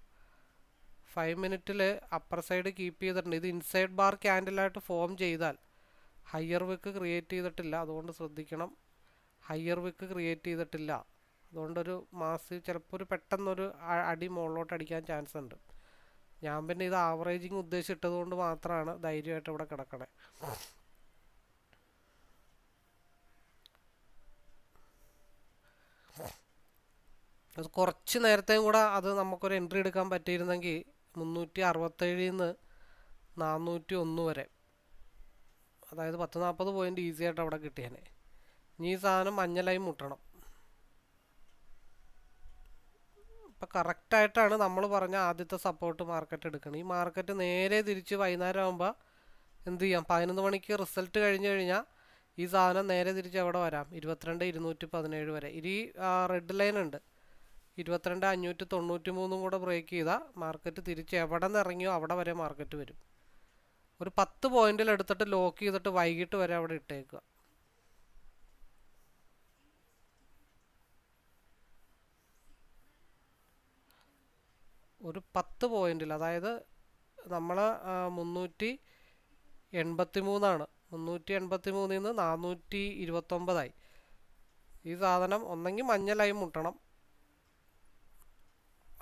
5 മിനിറ്റിൽ അപ്പർ സൈഡ് കീപ്പ് ചെയ്തിട്ടുണ്ട്. ഇത് ഇൻസൈഡ് ബാർ ക്യാൻഡിലായിട്ട് ഫോം ചെയ്താൽ ഹയർ വിക്ക് ക്രിയേറ്റ് ചെയ്തിട്ടില്ല, അതുകൊണ്ട് ശ്രദ്ധിക്കണം. ഹയർ വിക്ക് ക്രിയേറ്റ് ചെയ്തിട്ടില്ല, അതുകൊണ്ടൊരു മാസീവ് ചിലപ്പോൾ ഒരു പെട്ടെന്നൊരു അടി മുകളിലോട്ട് അടിക്കാൻ ചാൻസ് ഉണ്ട്. ഞാൻ പിന്നെ ഇത് ആവറേജിങ് ഉദ്ദേശിച്ചത് കൊണ്ട് മാത്രമാണ് ധൈര്യമായിട്ട് ഇവിടെ കിടക്കണേ. അത് കുറച്ച് നേരത്തെയും കൂടെ അത് നമുക്കൊരു എൻട്രി എടുക്കാൻ പറ്റിയിരുന്നെങ്കിൽ 367 നിന്ന് 401 വരെ, അതായത് 10-40 പോയിന്റ് ഈസി ആയിട്ട് അവിടെ കിട്ടിയേനെ. ഇനി ഈ സാധനം മഞ്ഞലായി മുട്ടണം. ഇപ്പം കറക്റ്റായിട്ടാണ് നമ്മൾ പറഞ്ഞ ആദ്യത്തെ സപ്പോർട്ട് മാർക്കറ്റ് എടുക്കണം. ഈ മാർക്കറ്റ് നേരെ തിരിച്ച് വൈകുന്നേരം ആകുമ്പോൾ എന്ത് ചെയ്യാം, 11 മണിക്ക് റിസൾട്ട് കഴിഞ്ഞ് കഴിഞ്ഞാൽ ഈ സാധനം നേരെ തിരിച്ച് എവിടെ വരാം, 22,217 വരെ. ഇനി റെഡ് ലൈൻ ഉണ്ട്, 22,593 കൂടെ ബ്രേക്ക് ചെയ്താൽ മാർക്കറ്റ് തിരിച്ച് എവിടെ നിന്ന് ഇറങ്ങിയോ അവിടെ വരെ മാർക്കറ്റ് വരും. ഒരു 10 പോയിന്റിൽ എടുത്തിട്ട് ലോക്ക് ചെയ്തിട്ട് വൈകിട്ട് വരെ അവിടെ ഇട്ടേക്കുക. ഒരു 10 പോയിന്റിൽ, അതായത് നമ്മൾ 383 383 നിന്ന് 429 ഈ സാധനം ഒന്നെങ്കിൽ മഞ്ഞലായി മുട്ടണം,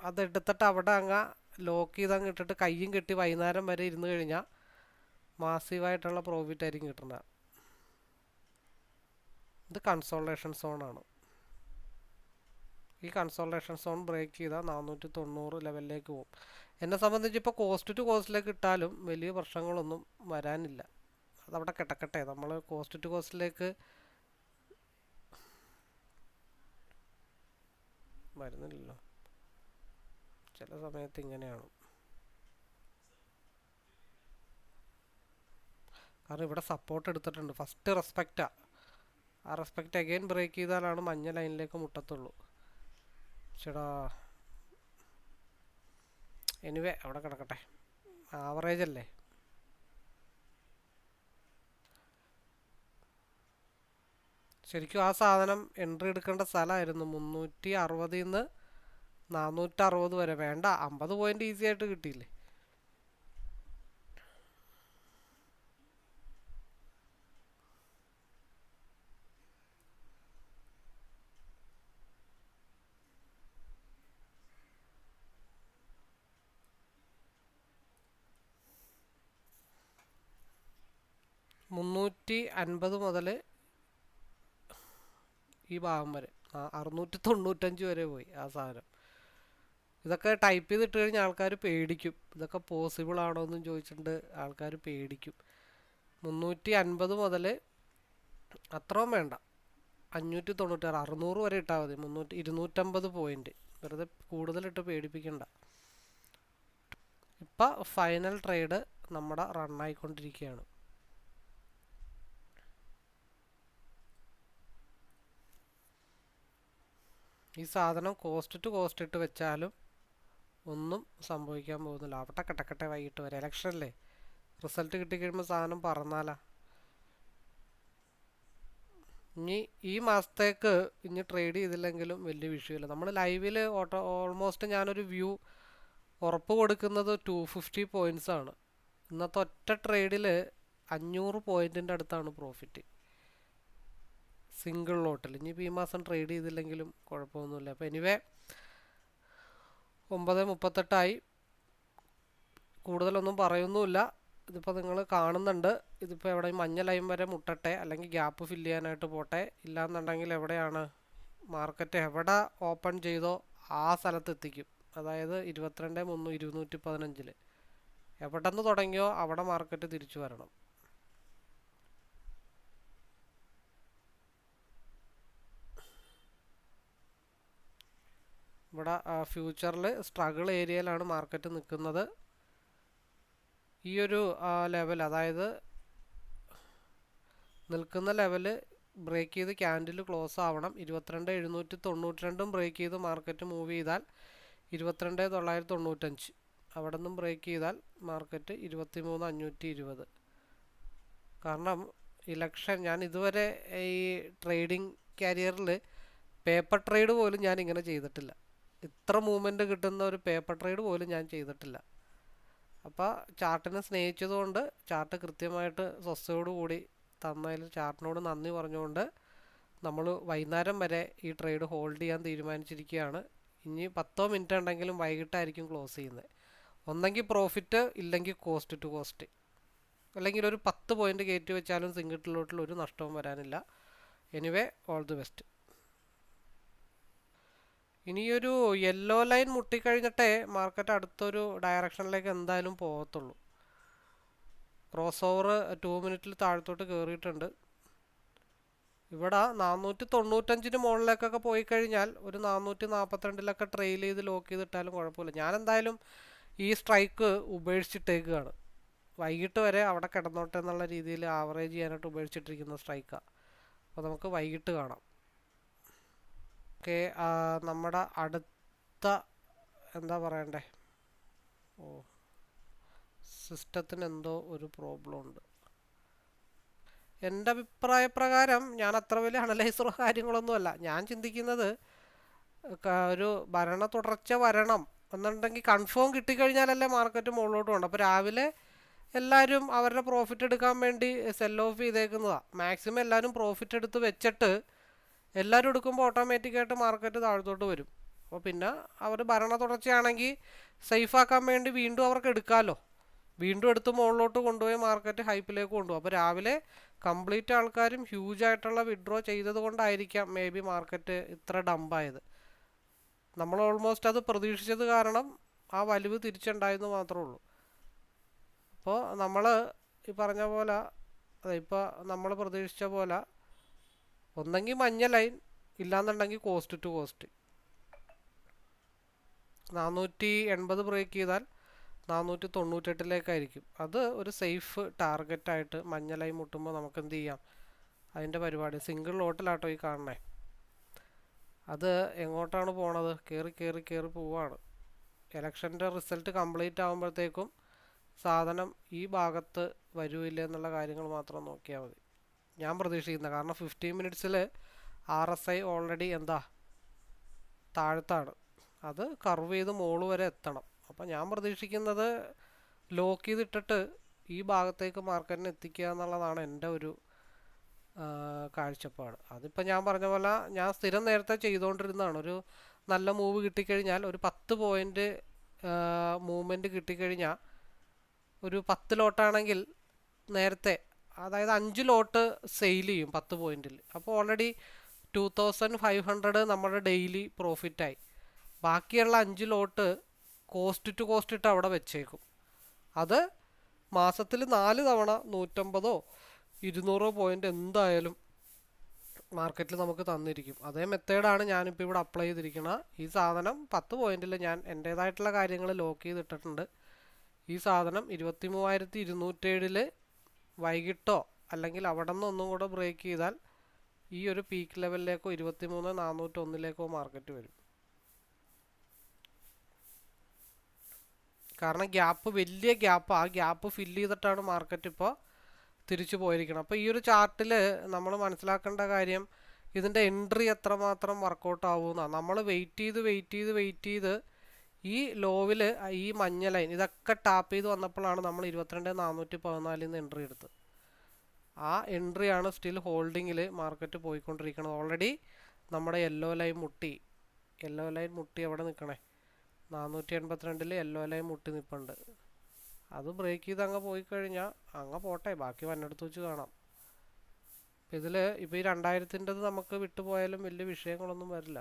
അതെടുത്തിട്ട് അവിടെ അങ്ങ് ലോക്ക് ചെയ്ത് അങ്ങ് ഇട്ടിട്ട് കയ്യും കെട്ടി വൈകുന്നേരം വരെ ഇരുന്ന് കഴിഞ്ഞാൽ മാസീവായിട്ടുള്ള പ്രോഫിറ്റ് ആയിരിക്കും കിട്ടുന്നത്. ഇത് കൺസോൾട്ടേഷൻ സോണാണ്. ഈ കൺസോൾട്ടേഷൻ സോൺ ബ്രേക്ക് ചെയ്താൽ 490 ലെവലിലേക്ക് പോകും. എന്നെ സംബന്ധിച്ച് ഇപ്പോൾ കോസ്റ്റ് ടു കോസ്റ്റിലേക്ക് ഇട്ടാലും വലിയ പ്രശ്നങ്ങളൊന്നും വരാനില്ല. അതവിടെ കിടക്കട്ടെ. നമ്മൾ കോസ്റ്റ് ടു കോസ്റ്റിലേക്ക് വരുന്നില്ലല്ലോ, ചില സമയത്ത് ഇങ്ങനെയാണ്. കാരണം ഇവിടെ സപ്പോർട്ട് എടുത്തിട്ടുണ്ട്, ഫസ്റ്റ് റെസ്പെക്റ്റാ. ആ റെസ്പെക്റ്റ് അഗെയിൻ ബ്രേക്ക് ചെയ്താലാണ് മഞ്ഞ ലൈനിലേക്ക് മുട്ടത്തുള്ളൂ. ചേടാ എനിവേ അവിടെ കിടക്കട്ടെ, ആവറേജ് അല്ലേ. ശരിക്കും ആ സാധനം എൻട്രി എടുക്കേണ്ട സ്ഥലമായിരുന്നു. 360 നിന്ന് 460 വരെ, വേണ്ട 50 പോയിന്റ് ഈസി ആയിട്ട് കിട്ടിയില്ലേ. $350 മുതൽ ഈ ഭാഗം വരെ 695 വരെ പോയി ആ സാധനം. ഇതൊക്കെ ടൈപ്പ് ചെയ്തിട്ട് കഴിഞ്ഞാൽ ആൾക്കാർ പേടിക്കും. ഇതൊക്കെ പോസിബിൾ ആണോ എന്നും ചോദിച്ചിട്ടുണ്ട് ആൾക്കാർ പേടിക്കും. 350 മുതൽ അത്രയും വേണ്ട, 596 600 വരെ ഇട്ടാൽ മതി. 250 പോയിന്റ്, വെറുതെ കൂടുതലിട്ട് പേടിപ്പിക്കണ്ട. ഇപ്പം ഫൈനൽ ട്രേഡ് നമ്മുടെ റണ്ണായിക്കൊണ്ടിരിക്കുകയാണ്. ഈ സാധനം കോസ്റ്റ് ടു കോസ്റ്റ് ഇട്ട് വെച്ചാലും ഒന്നും സംഭവിക്കാൻ പോകുന്നില്ല. അവിടെ കിടക്കട്ടെ, വൈകിട്ട് വരെ. ഇലക്ഷൻ അല്ലേ, റിസൾട്ട് കിട്ടിക്കഴിയുമ്പോൾ സാധനം പറന്നാലാ. ഇനി ഈ മാസത്തേക്ക് ഇനി ട്രേഡ് ചെയ്തില്ലെങ്കിലും വലിയ വിഷയമില്ല. നമ്മൾ ലൈവിൽ ഓൾമോസ്റ്റ് ഞാനൊരു വ്യൂ ഉറപ്പ് കൊടുക്കുന്നത് 250 പോയിന്റ്സ് ആണ്. ഇന്നത്തെ ഒറ്റ ട്രേഡിൽ 500 പോയിന്റിൻ്റെ അടുത്താണ് പ്രോഫിറ്റ് സിംഗിൾ ലോട്ടിൽ. ഇനിയിപ്പോൾ ഈ മാസം ട്രേഡ് ചെയ്തില്ലെങ്കിലും കുഴപ്പമൊന്നുമില്ല. അപ്പോൾ എനിവേ 9:38 കൂടുതലൊന്നും പറയുന്നുമില്ല. ഇതിപ്പോൾ നിങ്ങൾ കാണുന്നുണ്ട്. ഇതിപ്പോൾ എവിടെ മഞ്ഞ ലൈൻ വരെ മുട്ടട്ടെ, അല്ലെങ്കിൽ ഗ്യാപ്പ് ഫില്ല് ചെയ്യാനായിട്ട് പോട്ടെ. ഇല്ലാന്നുണ്ടെങ്കിൽ എവിടെയാണ് മാർക്കറ്റ് എവിടെ ഓപ്പൺ ചെയ്തോ ആ സ്ഥലത്ത് എത്തിക്കും. അതായത് 22,215 എവിടെ നിന്ന് തുടങ്ങിയോ അവിടെ മാർക്കറ്റ് തിരിച്ചു വരണം. ഇവിടെ ഫ്യൂച്ചറിൽ സ്ട്രഗിൾ ഏരിയയിലാണ് മാർക്കറ്റ് നിൽക്കുന്നത്. ഈ ഒരു ലെവൽ, അതായത് നിൽക്കുന്ന ലെവൽ ബ്രേക്ക് ചെയ്ത് ക്യാൻഡിൽ ക്ലോസ് ആവണം. 22,792 ബ്രേക്ക് ചെയ്ത് മാർക്കറ്റ് മൂവ് ചെയ്താൽ 22,995 അവിടെ നിന്നും ബ്രേക്ക് ചെയ്താൽ മാർക്കറ്റ് 23,520. കാരണം ഇലക്ഷൻ, ഞാൻ ഇതുവരെ ഈ ട്രേഡിംഗ് കരിയറിൽ പേപ്പർ ട്രേഡ് പോലും ഞാൻ ഇങ്ങനെ ചെയ്തിട്ടില്ല. ഇത്ര മൂവ്മെൻറ്റ് കിട്ടുന്ന ഒരു പേപ്പർ ട്രേഡ് പോലും ഞാൻ ചെയ്തിട്ടില്ല. അപ്പോൾ ചാർട്ടിനെ സ്നേഹിച്ചതുകൊണ്ട്, ചാർട്ട് കൃത്യമായിട്ട് സ്വസ്ഥയോടുകൂടി തന്നതിൽ ചാർട്ടിനോട് നന്ദി പറഞ്ഞുകൊണ്ട് നമ്മൾ വൈകുന്നേരം വരെ ഈ ട്രേഡ് ഹോൾഡ് ചെയ്യാൻ തീരുമാനിച്ചിരിക്കുകയാണ്. ഇനി 10 മിനിറ്റ് ഉണ്ടെങ്കിലും വൈകിട്ടായിരിക്കും ക്ലോസ് ചെയ്യുന്നത്. ഒന്നെങ്കിൽ പ്രോഫിറ്റ്, ഇല്ലെങ്കിൽ കോസ്റ്റ് ടു കോസ്റ്റ്, അല്ലെങ്കിൽ ഒരു 10 പോയിന്റ് കയറ്റി വെച്ചാലും സിംഗിൾ ഒരു നഷ്ടവും വരാനില്ല. Anyway all the best. ഇനിയൊരു യെല്ലോ ലൈൻ മുട്ടിക്കഴിഞ്ഞിട്ടേ മാർക്കറ്റ് അടുത്തൊരു ഡയറക്ഷനിലേക്ക് എന്തായാലും പോകത്തുള്ളൂ. ക്രോസ് ഓവർ 2 മിനിറ്റിൽ താഴത്തോട്ട് കയറിയിട്ടുണ്ട്. ഇവിടെ 495 മുകളിലേക്കൊക്കെ പോയി കഴിഞ്ഞാൽ ഒരു 442 ട്രെയിൽ ചെയ്ത് ലോക്ക് ചെയ്തിട്ടാലും കുഴപ്പമില്ല. ഞാൻ എന്തായാലും ഈ സ്ട്രൈക്ക് ഉപേക്ഷിച്ചിട്ടേക്കാണ്. വൈകിട്ട് വരെ അവിടെ കിടന്നോട്ടെ എന്നുള്ള രീതിയിൽ ആവറേജ് ചെയ്യാനായിട്ട് ഉപേക്ഷിച്ചിട്ടിരിക്കുന്ന സ്ട്രൈക്കാണ്. അപ്പോൾ നമുക്ക് വൈകിട്ട് കാണാം. ഓക്കെ, നമ്മുടെ അടുത്ത എന്താ പറയണ്ടേ, സിസ്റ്റത്തിന് എന്തോ ഒരു പ്രോബ്ലം ഉണ്ട്. എൻ്റെ അഭിപ്രായ പ്രകാരം ഞാൻ അത്ര വലിയ അനലൈസറോ കാര്യങ്ങളൊന്നുമല്ല. ഞാൻ ചിന്തിക്കുന്നത് ഒരു ഭരണ തുടർച്ച വരണം എന്നുണ്ടെങ്കിൽ കൺഫേം കിട്ടിക്കഴിഞ്ഞാലല്ലേ മാർക്കറ്റ് മുകളിലോട്ട് പോകണം. അപ്പോൾ രാവിലെ എല്ലാവരും അവരുടെ പ്രോഫിറ്റ് എടുക്കാൻ വേണ്ടി സെൽ ഓഫ് ചെയ്തേക്കുന്നതാണ്. മാക്സിമം എല്ലാവരും പ്രോഫിറ്റ് എടുത്ത് വെച്ചിട്ട് എല്ലാവരും എടുക്കുമ്പോൾ ഓട്ടോമാറ്റിക്കായിട്ട് മാർക്കറ്റ് താഴത്തോട്ട് വരും. അപ്പോൾ പിന്നെ അവർ ഭരണ തുടർച്ചയാണെങ്കിൽ സേഫാക്കാൻ വേണ്ടി വീണ്ടും അവർക്ക് എടുക്കാമല്ലോ. വീണ്ടും എടുത്ത് മുകളിലോട്ട് കൊണ്ടുപോയി മാർക്കറ്റ് ഹൈപ്പിലേക്ക് കൊണ്ടുപോകും. അപ്പോൾ രാവിലെ കംപ്ലീറ്റ് ആൾക്കാരും ഹ്യൂജായിട്ടുള്ള വിഡ്രോ ചെയ്തത് കൊണ്ടായിരിക്കാം മേ ബി മാർക്കറ്റ് ഇത്ര ഡംപായത്. നമ്മൾ ഓൾമോസ്റ്റ് അത് പ്രതീക്ഷിച്ചത് കാരണം ആ വലിവ് തിരിച്ചുണ്ടായെന്ന് മാത്രമേ ഉള്ളൂ. അപ്പോൾ നമ്മൾ ഈ പറഞ്ഞ പോലെ ഇപ്പോൾ നമ്മൾ പ്രതീക്ഷിച്ച പോലെ ഒന്നെങ്കിൽ മഞ്ഞ ലൈൻ, ഇല്ലാന്നുണ്ടെങ്കിൽ കോസ്റ്റ് ടു കോസ്റ്റ് 480 ബ്രേക്ക് ചെയ്താൽ 498 അത് ഒരു സേഫ് ടാർഗറ്റായിട്ട് മഞ്ഞ ലൈൻ മുട്ടുമ്പോൾ നമുക്ക് എന്ത് ചെയ്യാം, അതിൻ്റെ പരിപാടി സിംഗിൾ ലോട്ടിലാട്ടോ ഈ കാണണേ. അത് എങ്ങോട്ടാണ് പോണത്? കയറി കയറി കയറി പോവാണ്. ഇലക്ഷൻ്റെ റിസൾട്ട് കംപ്ലീറ്റ് ആകുമ്പോഴത്തേക്കും സാധനം ഈ ഭാഗത്ത് വരുമില്ല എന്നുള്ള കാര്യങ്ങൾ മാത്രം നോക്കിയാൽ മതി. ഞാൻ പ്രതീക്ഷിക്കുന്നത് കാരണം 15 മിനിറ്റ്സിൽ RSI ഓൾറെഡി എന്താ താഴത്താണ്. അത് കർവ് ചെയ്ത് മോള് വരെ എത്തണം. അപ്പോൾ ഞാൻ പ്രതീക്ഷിക്കുന്നത് ലോക്ക് ചെയ്തിട്ടിട്ട് ഈ ഭാഗത്തേക്ക് മാർക്കറ്റിനെ എത്തിക്കുക എന്നുള്ളതാണ് എൻ്റെ ഒരു കാഴ്ചപ്പാട്. അതിപ്പോൾ ഞാൻ പറഞ്ഞ പോലെ ഞാൻ സ്ഥിരം നേരത്തെ ചെയ്തുകൊണ്ടിരുന്നതാണ്. ഒരു നല്ല മൂവ് കിട്ടിക്കഴിഞ്ഞാൽ ഒരു 10 പോയിൻ്റ് മൂവ്മെൻറ്റ് കിട്ടിക്കഴിഞ്ഞാൽ ഒരു 10 ലോട്ടാണെങ്കിൽ നേരത്തെ, അതായത് 5 ലോട്ട് സെയിൽ ചെയ്യും 10 പോയിൻറ്റിൽ. അപ്പോൾ ഓൾറെഡി 2500 നമ്മുടെ ഡെയിലി പ്രോഫിറ്റായി. ബാക്കിയുള്ള 5 ലോട്ട് കോസ്റ്റ് ടു കോസ്റ്റ് ഇട്ട് അവിടെ വെച്ചേക്കും. അത് മാസത്തിൽ 4 തവണ 150 200 പോയിൻ്റ് എന്തായാലും മാർക്കറ്റിൽ നമുക്ക് തന്നിരിക്കും. അതേ മെത്തേഡാണ് ഞാനിപ്പോൾ ഇവിടെ അപ്ലൈ ചെയ്തിരിക്കുന്നത്. ഈ സാധനം 10 പോയിൻറ്റിൽ ഞാൻ എൻ്റേതായിട്ടുള്ള കാര്യങ്ങൾ ലോക്ക് ചെയ്തിട്ടിട്ടുണ്ട്. ഈ സാധനം 23,207 വൈകിട്ടോ അല്ലെങ്കിൽ അവിടെ നിന്ന് ഒന്നും കൂടെ ബ്രേക്ക് ചെയ്താൽ ഈ ഒരു പീക്ക് ലെവലിലേക്കോ 23,401 മാർക്കറ്റ് വരും. കാരണം ഗ്യാപ്പ് വലിയ ഗ്യാപ്പ്, ആ ഗ്യാപ്പ് ഫില്ല് ചെയ്തിട്ടാണ് മാർക്കറ്റ് ഇപ്പോൾ തിരിച്ചു പോയിരിക്കണം. അപ്പോൾ ഈ ഒരു ചാർട്ടിൽ നമ്മൾ മനസ്സിലാക്കേണ്ട കാര്യം ഇതിൻ്റെ എൻട്രി എത്രമാത്രം വർക്കൗട്ട് ആവുമെന്നാണ്. നമ്മൾ വെയിറ്റ് ചെയ്ത് ഈ ലോവിൽ ഈ മഞ്ഞ ലൈൻ ഇതൊക്കെ ടാപ്പ് ചെയ്ത് വന്നപ്പോഴാണ് നമ്മൾ 22,414 എൻട്രി എടുത്തത്. ആ എൻട്രിയാണ് സ്റ്റിൽ ഹോൾഡിങ്ങിൽ മാർക്കറ്റ് പോയിക്കൊണ്ടിരിക്കുന്നത്. ഓൾറെഡി നമ്മുടെ യെല്ലോ ലൈൻ മുട്ടി അവിടെ നിൽക്കണേ 482 യെല്ലോ ലൈൻ മുട്ടി നിൽപ്പുണ്ട്. അത് ബ്രേക്ക് ചെയ്ത് അങ്ങ് പോയി കഴിഞ്ഞാൽ അങ്ങ് പോട്ടെ, ബാക്കി വന്നെടുത്ത് വെച്ച് കാണാം. ഇതിൽ ഇപ്പോൾ ഈ 2000-ൻ്റെത് നമുക്ക് വിട്ടുപോയാലും വലിയ വിഷയങ്ങളൊന്നും വരില്ല.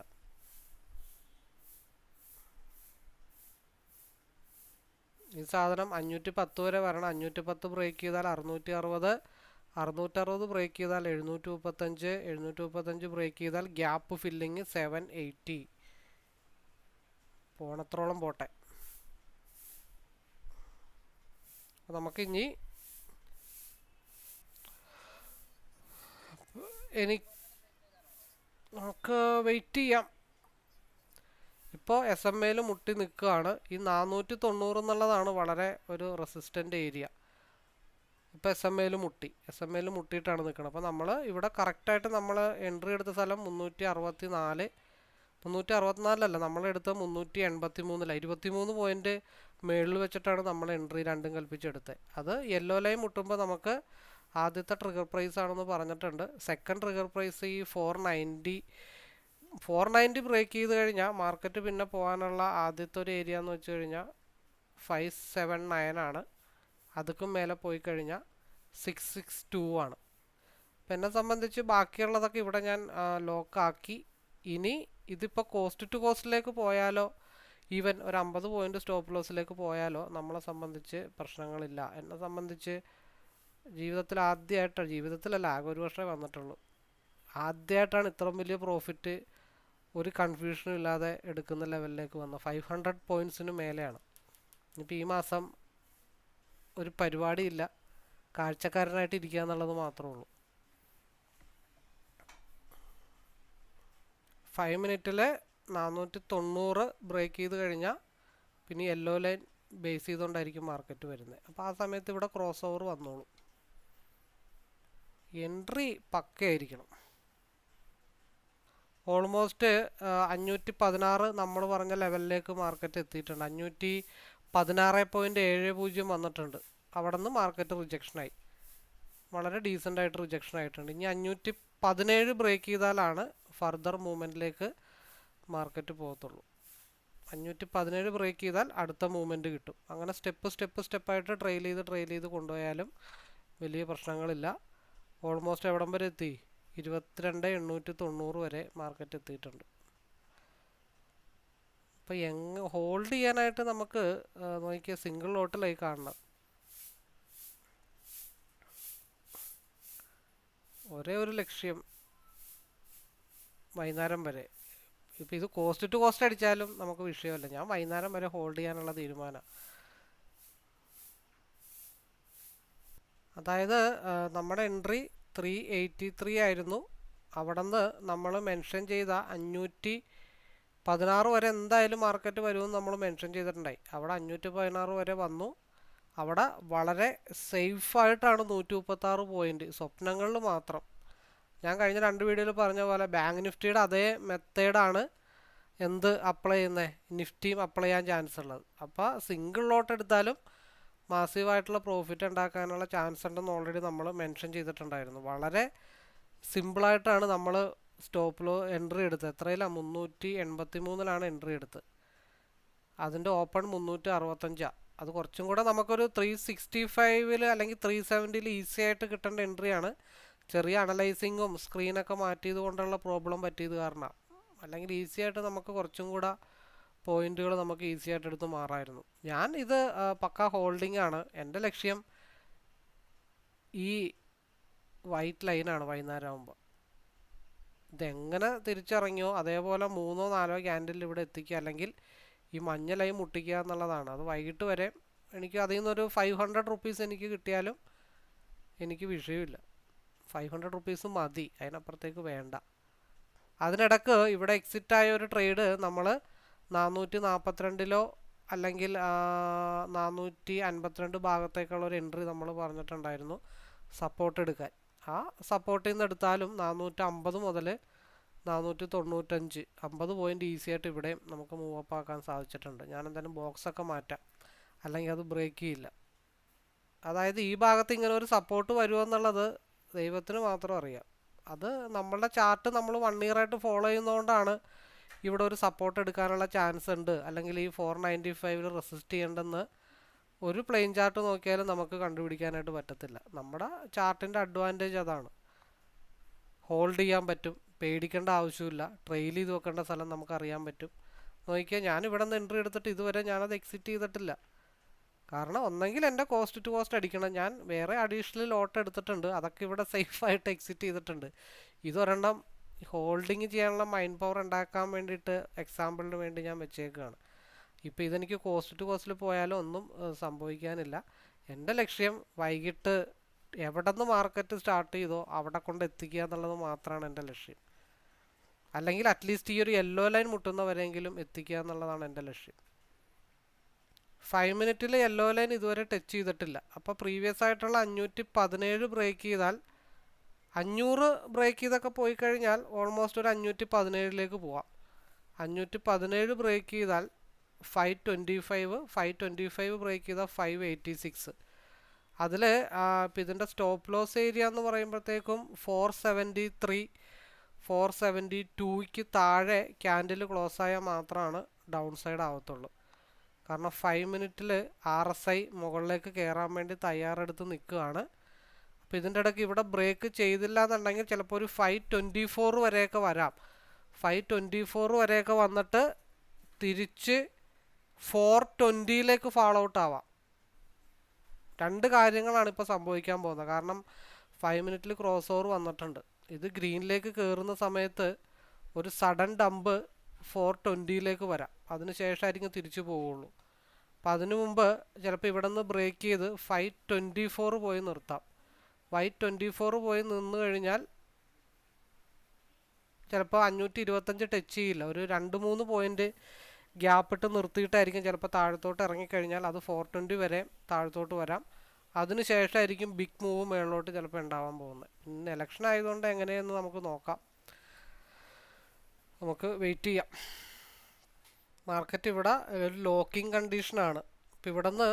ഈ സാധനം 510 വരെ വരണം. 510 ബ്രേക്ക് ചെയ്താൽ 660 ബ്രേക്ക് ചെയ്താൽ 735 ബ്രേക്ക് ചെയ്താൽ ഗ്യാപ്പ് ഫില്ലിങ് 780 പോണത്രോളം പോട്ടെ. നമുക്കിനി നമുക്ക് വെയിറ്റ് ചെയ്യാം. ഇപ്പോൾ SMA മുട്ടി നിൽക്കുകയാണ്. ഈ 490 എന്നുള്ളതാണ് വളരെ ഒരു റെസിസ്റ്റൻ്റ് ഏരിയ. ഇപ്പോൾ SMA മുട്ടിയിട്ടാണ് നിൽക്കുന്നത്. അപ്പോൾ നമ്മൾ ഇവിടെ കറക്റ്റായിട്ട് നമ്മൾ എൻട്രി എടുത്ത സ്ഥലം 364 നമ്മളെടുത്ത 383 23 പോയിൻ്റ് മേളിൽ വെച്ചിട്ടാണ് നമ്മൾ എൻട്രി രണ്ടും കൽപ്പിച്ചെടുത്തത്. അത് യെല്ലോ ലൈൻ മുട്ടുമ്പോൾ നമുക്ക് ആദ്യത്തെ ട്രിഗർ പ്രൈസ് ആണെന്ന് പറഞ്ഞിട്ടുണ്ട്. സെക്കൻഡ് ട്രിഗർ പ്രൈസ് ഈ 490 ബ്രേക്ക് ചെയ്ത് കഴിഞ്ഞാൽ മാർക്കറ്റ് പിന്നെ പോകാനുള്ള ആദ്യത്തെ ഒരു ഏരിയ എന്ന് വെച്ച് കഴിഞ്ഞാൽ 579 ആണ്. അതുക്കും മേലെ പോയി കഴിഞ്ഞാൽ 662 ആണ്. അപ്പം എന്നെ സംബന്ധിച്ച് ബാക്കിയുള്ളതൊക്കെ ഇവിടെ ഞാൻ ലോക്കാക്കി ഇനി ഇതിപ്പോൾ കോസ്റ്റ് ടു കോസ്റ്റിലേക്ക് പോയാലോ, ഈവൻ ഒരു 50 പോയിന്റ് സ്റ്റോപ്പ് ലോസിലേക്ക് പോയാലോ നമ്മളെ സംബന്ധിച്ച് പ്രശ്നങ്ങളില്ല. എന്നെ സംബന്ധിച്ച് ജീവിതത്തിൽ ആദ്യമായിട്ടാണ്, ജീവിതത്തിലല്ല ആകെ ഒരു വർഷമേ വന്നിട്ടുള്ളൂ, ആദ്യമായിട്ടാണ് ഇത്രയും വലിയ പ്രോഫിറ്റ് ഒരു കൺഫ്യൂഷനും ഇല്ലാതെ എടുക്കുന്ന ലെവലിലേക്ക് വന്നത്. 500 പോയിൻറ്റ്സിന് മേലെയാണ്. ഇനിയിപ്പോൾ ഈ മാസം ഒരു പരിപാടിയില്ല, കാഴ്ചക്കാരനായിട്ട് ഇരിക്കുക എന്നുള്ളത് മാത്രമേ ഉള്ളൂ. 5 മിനിറ്റിൽ 490 ബ്രേക്ക് ചെയ്ത് കഴിഞ്ഞാൽ പിന്നെ യെല്ലോ ലൈൻ ബേസ് ചെയ്തുകൊണ്ടായിരിക്കും മാർക്കറ്റ് വരുന്നത്. അപ്പോൾ ആ സമയത്ത് ഇവിടെ ക്രോസ് ഓവർ വന്നോളൂ. എൻട്രി പക്കയായിരിക്കണം. ഓൾമോസ്റ്റ് 516 നമ്മൾ പറഞ്ഞ ലെവലിലേക്ക് മാർക്കറ്റ് എത്തിയിട്ടുണ്ട്. 516.70 വന്നിട്ടുണ്ട്. അവിടെ നിന്ന് മാർക്കറ്റ് റിജക്ഷനായി, വളരെ ഡീസൻ്റ് ആയിട്ട് റിജക്ഷൻ ആയിട്ടുണ്ട്. ഇനി 517 ബ്രേക്ക് ചെയ്താലാണ് ഫർദർ മൂവ്മെൻറ്റിലേക്ക് മാർക്കറ്റ് പോകത്തുള്ളൂ. 517 ബ്രേക്ക് ചെയ്താൽ അടുത്ത മൂവ്മെൻറ്റ് കിട്ടും. അങ്ങനെ സ്റ്റെപ്പായിട്ട് ട്രെയിൽ ചെയ്ത് കൊണ്ടുപോയാലും വലിയ പ്രശ്നങ്ങളില്ല. ഓൾമോസ്റ്റ് എവിടം വരെ എത്തി? 22,890 വരെ മാർക്കറ്റ് എത്തിയിട്ടുണ്ട്. അപ്പോൾ ഹോൾഡ് ചെയ്യാനായിട്ട് നമുക്ക് നോക്കിയാൽ സിംഗിൾ ലോട്ടിലായി കാണണം. ഒരേ ഒരു ലക്ഷ്യം, വൈകുന്നേരം വരെ. ഇപ്പോൾ ഇത് കോസ്റ്റ് ടു കോസ്റ്റ് അടിച്ചാലും നമുക്ക് വിഷയമല്ല. ഞാൻ വൈകുന്നേരം വരെ ഹോൾഡ് ചെയ്യാനുള്ള തീരുമാനമാണ്. അതായത് നമ്മുടെ എൻട്രി 383 ആയിരുന്നു. അവിടെ നിന്ന് നമ്മൾ മെൻഷൻ ചെയ്ത 516 വരെ എന്തായാലും മാർക്കറ്റ് വരുമെന്ന് നമ്മൾ മെൻഷൻ ചെയ്തിട്ടുണ്ടായി. അവിടെ 516 വരെ വന്നു. അവിടെ വളരെ സേഫായിട്ടാണ് 136 പോയിന്റ്, സ്വപ്നങ്ങളിൽ മാത്രം. ഞാൻ കഴിഞ്ഞ 2 വീഡിയോയിൽ പറഞ്ഞ പോലെ ബാങ്ക് നിഫ്റ്റിയുടെ അതേ മെത്തേഡാണ് എന്ത് അപ്ലൈ ചെയ്യുന്നത്, നിഫ്റ്റിയും അപ്ലൈ ചെയ്യാൻ ചാൻസ് ഉള്ളത്. അപ്പോൾ സിംഗിൾ ലോട്ട് എടുത്താലും മാസീവായിട്ടുള്ള പ്രോഫിറ്റ് ഉണ്ടാക്കാനുള്ള ചാൻസ് ഉണ്ടെന്ന് ഓൾറെഡി നമ്മൾ മെൻഷൻ ചെയ്തിട്ടുണ്ടായിരുന്നു. വളരെ സിമ്പിളായിട്ടാണ് നമ്മൾ സ്റ്റോപ്പിലോ എൻട്രി എടുത്തത്. എത്രയിലാണ്? 383 എൻട്രി എടുത്തത്. അതിൻ്റെ ഓപ്പൺ 365. അത് കുറച്ചും കൂടെ നമുക്കൊരു 365 അല്ലെങ്കിൽ 370 ഈസി ആയിട്ട് കിട്ടേണ്ട എൻട്രിയാണ്. ചെറിയ അനലൈസിങ്ങും സ്ക്രീനൊക്കെ മാറ്റിയത് കൊണ്ടുള്ള പ്രോബ്ലം പറ്റിയത് കാരണമാണ്. അല്ലെങ്കിൽ ഈസി ആയിട്ട് നമുക്ക് കുറച്ചും കൂടെ പോയിന്റുകൾ നമുക്ക് ഈസി ആയിട്ട് എടുത്ത് മാറായിരുന്നു. ഞാൻ ഇത് പക്ക ഹോൾഡിംഗ് ആണ്. എൻ്റെ ലക്ഷ്യം ഈ വൈറ്റ് ലൈനാണ്. വൈകുന്നേരം ആകുമ്പോൾ ഇതെങ്ങനെ തിരിച്ചിറങ്ങിയോ അതേപോലെ 3-4 ക്യാൻഡിൽ ഇവിടെ എത്തിക്കുക, അല്ലെങ്കിൽ ഈ മഞ്ഞ ലൈൻ മുട്ടിക്കുക എന്നുള്ളതാണ്. അത് വൈകിട്ട് വരെ എനിക്ക് അതിൽ നിന്നൊരു 500 റുപ്പീസ് എനിക്ക് കിട്ടിയാലും എനിക്ക് വിഷയമില്ല. 500 റുപ്പീസ് മതി, അതിനപ്പുറത്തേക്ക് വേണ്ട. അതിനിടക്ക് ഇവിടെ എക്സിറ്റ് ആയ ഒരു ട്രേഡ് നമ്മൾ 442 അല്ലെങ്കിൽ 452 ഭാഗത്തേക്കുള്ള ഒരു എൻട്രി നമ്മൾ പറഞ്ഞിട്ടുണ്ടായിരുന്നു സപ്പോർട്ട് എടുക്കാൻ. ആ സപ്പോർട്ടിൽ നിന്ന് എടുത്താലും 450 മുതൽ 495, 50 പോയിന്റ് ഈസി ആയിട്ട് ഇവിടെയും നമുക്ക് മൂവ് അപ്പ് ആക്കാൻ സാധിച്ചിട്ടുണ്ട്. ഞാൻ എന്തായാലും ബോക്സൊക്കെ മാറ്റാം, അല്ലെങ്കിൽ അത് ബ്രേക്ക് ചെയ്യില്ല. അതായത് ഈ ഭാഗത്ത് ഇങ്ങനെ ഒരു സപ്പോർട്ട് വരുമെന്നുള്ളത് ദൈവത്തിന് മാത്രം അറിയാം. അത് നമ്മളുടെ ചാർട്ട് നമ്മൾ 1 ഇയർ ആയിട്ട് ഫോളോ ചെയ്യുന്നതുകൊണ്ടാണ് ഇവിടെ ഒരു സപ്പോർട്ട് എടുക്കാനുള്ള ചാൻസ് ഉണ്ട്, അല്ലെങ്കിൽ ഈ 495 റെസിസ്റ്റ് ചെയ്യേണ്ടെന്ന് ഒരു പ്ലെയിൻ ചാർട്ട് നോക്കിയാലും നമുക്ക് കണ്ടുപിടിക്കാനായിട്ട് പറ്റത്തില്ല. നമ്മുടെ ചാർട്ടിൻ്റെ അഡ്വാൻറ്റേജ് അതാണ്. ഹോൾഡ് ചെയ്യാൻ പറ്റും, പേടിക്കേണ്ട ആവശ്യമില്ല, ട്രെയിൽ ചെയ്ത് വെക്കേണ്ട സ്ഥലം നമുക്കറിയാൻ പറ്റും. നോക്കിയാൽ ഞാൻ ഇവിടെ നിന്ന് എൻട്രി എടുത്തിട്ട് ഇതുവരെ ഞാനത് എക്സിറ്റ് ചെയ്തിട്ടില്ല. കാരണം ഒന്നെങ്കിൽ എൻ്റെ കോസ്റ്റ് ടു കോസ്റ്റ് അടിക്കണം. ഞാൻ വേറെ അഡീഷണൽ ലോട്ട് എടുത്തിട്ടുണ്ട്, അതൊക്കെ ഇവിടെ സേഫായിട്ട് എക്സിറ്റ് ചെയ്തിട്ടുണ്ട്. ഇതൊരെണ്ണം ഹോൾഡിങ് ചെയ്യാനുള്ള മൈൻഡ് പവർ ഉണ്ടാക്കാൻ വേണ്ടിയിട്ട് എക്സാമ്പിളിന് വേണ്ടി ഞാൻ വെച്ചേക്കുകയാണ്. ഇപ്പോൾ ഇതെനിക്ക് കോസ്റ്റ് ടു കോസ്റ്റിൽ പോയാലും ഒന്നും സംഭവിക്കാനില്ല. എൻ്റെ ലക്ഷ്യം വൈകിട്ട് എവിടെ നിന്ന് മാർക്കറ്റ് സ്റ്റാർട്ട് ചെയ്തോ അവിടെ കൊണ്ട് എത്തിക്കുക എന്നുള്ളത് മാത്രമാണ് എൻ്റെ ലക്ഷ്യം. അല്ലെങ്കിൽ അറ്റ്ലീസ്റ്റ് ഈ ഒരു യെല്ലോ ലൈൻ മുട്ടുന്നവരെങ്കിലും എത്തിക്കുക എന്നുള്ളതാണ് എൻ്റെ ലക്ഷ്യം. 5 മിനിറ്റിൽ യെല്ലോ ലൈൻ ഇതുവരെ ടച്ച് ചെയ്തിട്ടില്ല. അപ്പോൾ പ്രീവിയസ് ആയിട്ടുള്ള 517 ബ്രേക്ക് ചെയ്താൽ 500 ബ്രേക്ക് ചെയ്തൊക്കെ പോയി കഴിഞ്ഞാൽ ഓൾമോസ്റ്റ് ഒരു 517 പോവാം. 517 ബ്രേക്ക് ചെയ്താൽ 525 ബ്രേക്ക് ചെയ്താൽ 586. അതിൽ ഇപ്പം ഇതിൻ്റെ സ്റ്റോപ്പ് ലോസ് ഏരിയ എന്ന് പറയുമ്പോഴത്തേക്കും 473, 472ക്ക് താഴെ ക്യാൻഡിൽ ക്ലോസ് ആയാൽ മാത്രമാണ് ഡൗൺ സൈഡ് ആവത്തുള്ളൂ. കാരണം 5 മിനിറ്റിൽ RSI മുകളിലേക്ക് കയറാൻ വേണ്ടി തയ്യാറെടുത്ത് നിൽക്കുകയാണ്. അപ്പോൾ ഇതിൻ്റെ ഇടയ്ക്ക് ഇവിടെ ബ്രേക്ക് ചെയ്തില്ല എന്നുണ്ടെങ്കിൽ ചിലപ്പോൾ ഒരു 524 വരെയൊക്കെ വരാം. 524 വരെയൊക്കെ വന്നിട്ട് തിരിച്ച് 420 ഫാൾ ഔട്ട് ആവാം. രണ്ട് കാര്യങ്ങളാണ് ഇപ്പോൾ സംഭവിക്കാൻ പോകുന്നത്. കാരണം 5 മിനിറ്റിൽ ക്രോസ് ഓവർ വന്നിട്ടുണ്ട്. ഇത് ഗ്രീനിലേക്ക് കയറുന്ന സമയത്ത് ഒരു സഡൻ ഡംപ് 420 വരാം. അതിനുശേഷമായിരിക്കും തിരിച്ചു പോവുള്ളൂ. അപ്പം അതിനു മുമ്പ് ചിലപ്പോൾ ഇവിടെ നിന്ന് ബ്രേക്ക് ചെയ്ത് 524 പോയി നിർത്താം. 524 പോയി നിന്ന് കഴിഞ്ഞാൽ ചിലപ്പോൾ 525 ടച്ച് ചെയ്യില്ല. ഒരു 2-3 പോയിന്റ് ഗ്യാപ്പ് ഇട്ട് നിർത്തിയിട്ടായിരിക്കും ചിലപ്പോൾ താഴത്തോട്ട് ഇറങ്ങിക്കഴിഞ്ഞാൽ അത് 420 വരെ താഴത്തോട്ട് വരാം. അതിനുശേഷമായിരിക്കും ബിഗ് മൂവ് മേളിലോട്ട് ചിലപ്പോൾ ഉണ്ടാവാൻ പോകുന്നത്. പിന്നെ ഇലക്ഷൻ ആയതുകൊണ്ട് എങ്ങനെയെന്ന് നമുക്ക് നോക്കാം. നമുക്ക് വെയിറ്റ് ചെയ്യാം. മാർക്കറ്റ് ഇവിടെ ഒരു ലോക്കിംഗ് കണ്ടീഷനാണ്. ഇപ്പം ഇവിടെ നിന്ന്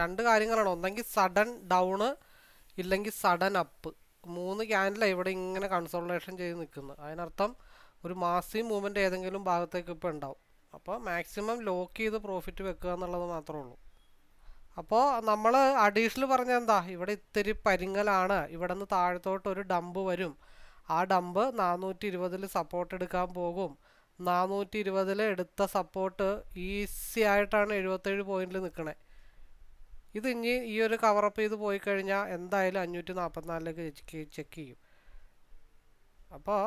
രണ്ട് കാര്യങ്ങളാണ്. ഒന്നെങ്കിൽ സഡൻ ഡൗണ്, ഇല്ലെങ്കിൽ സഡൻ അപ്പ്. 3 ക്യാൻഡിലാണ് ഇവിടെ ഇങ്ങനെ കൺസോൾട്ടേഷൻ ചെയ്ത് നിൽക്കുന്നത്. അതിനർത്ഥം ഒരു മാസീവ് മൂവ്മെൻറ്റ് ഏതെങ്കിലും ഭാഗത്തേക്ക് ഇപ്പോൾ ഉണ്ടാവും. അപ്പോൾ മാക്സിമം ലോക്ക് ചെയ്ത് പ്രോഫിറ്റ് വെക്കുക എന്നുള്ളത് മാത്രമേ ഉള്ളൂ. അപ്പോൾ നമ്മൾ അഡീഷണൽ പറഞ്ഞാൽ എന്താ, ഇവിടെ ഇത്തിരി പരിങ്ങലാണ്. ഇവിടെ നിന്ന് താഴത്തോട്ട് ഒരു ഡംപ് വരും. ആ ഡംപ് 420 സപ്പോർട്ട് എടുക്കാൻ പോകും. 420 എടുത്ത സപ്പോർട്ട് ഈസി ആയിട്ടാണ് 77 പോയിന്റിൽ നിൽക്കണേ. ഇത് ഇനി ഈ ഒരു കവറപ്പ് ചെയ്ത് പോയി കഴിഞ്ഞാൽ എന്തായാലും 544 ചെക്ക് ചെയ്യും. അപ്പോൾ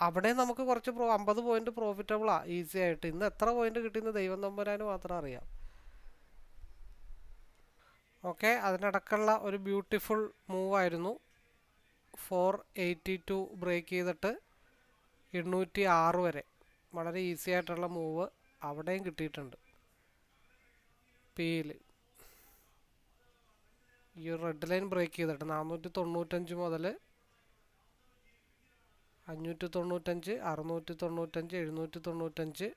അവിടെ നമുക്ക് കുറച്ച് 50 പോയിന്റ് പ്രോഫിറ്റബിളാണ് ഈസി ആയിട്ട്. ഇന്ന് എത്ര പോയിന്റ് കിട്ടിയെന്ന് ദൈവം തമ്പുരാന് മാത്രം അറിയാം. ഓക്കെ, അതിനിടക്കുള്ള ഒരു ബ്യൂട്ടിഫുൾ മൂവ് ആയിരുന്നു. 482 ബ്രേക്ക് ചെയ്തിട്ട് 806 വരെ വളരെ ഈസി ആയിട്ടുള്ള മൂവ് അവിടെയും കിട്ടിയിട്ടുണ്ട്. പിയിൽ ഈ ഒരു റെഡ് ലൈൻ ബ്രേക്ക് ചെയ്തിട്ട് 495 മുതൽ 595, 695, 795.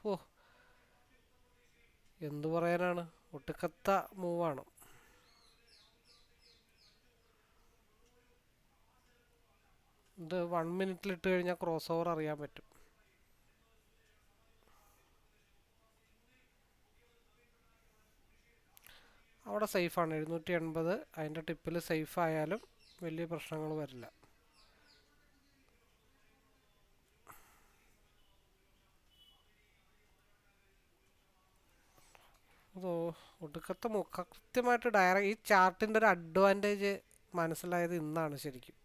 ഓ, എന്തു പറയാനാണ്, ഒട്ടുക്കത്ത മൂവാണ്. ഇത് 1 മിനിറ്റിൽ ഇട്ട് കഴിഞ്ഞാൽ ക്രോസ് ഓവർ അറിയാൻ പറ്റും. അവിടെ സേഫാണ് 780. അതിൻ്റെ ടിപ്പിൽ സേഫ് ആയാലും വലിയ പ്രശ്നങ്ങൾ വരില്ല. അതോ ഒടുക്കത്തെ കൃത്യമായിട്ട് ഈ ചാർട്ടിൻ്റെ ഒരു അഡ്വാൻറ്റേജ് മനസ്സിലായത് ഇന്നാണ് ശരിക്കും.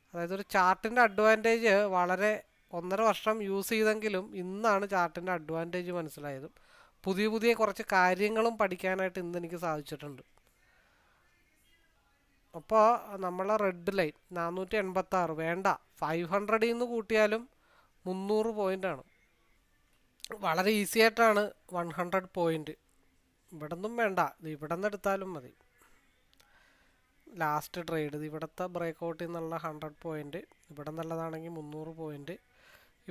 അതായത് ഒരു ചാർട്ടിൻ്റെ അഡ്വാൻറ്റേജ് വളരെ 1.5 വർഷം യൂസ് ചെയ്തെങ്കിലും ഇന്നാണ് ചാർട്ടിൻ്റെ അഡ്വാൻറ്റേജ് മനസ്സിലായതും പുതിയ പുതിയ കുറച്ച് കാര്യങ്ങളും പഠിക്കാനായിട്ട് ഇന്ന് എനിക്ക് സാധിച്ചിട്ടുണ്ട്. അപ്പോൾ നമ്മളെ റെഡ് ലൈൻ 486 വേണ്ട, 500 നിന്ന് കൂട്ടിയാലും 300 പോയിൻ്റാണ്. വളരെ ഈസി ആയിട്ടാണ് 100 പോയിൻ്റ്. ഇവിടെ നിന്നും വേണ്ട, ഇവിടെ നിന്ന് എടുത്താലും മതി. ലാസ്റ്റ് ട്രേഡ് ഇവിടുത്തെ ബ്രേക്കൗട്ടിൽ നിന്നുള്ള 100 പോയിൻ്റ്, ഇവിടെ നിന്നുള്ളതാണെങ്കിൽ 300 പോയിൻ്റ്.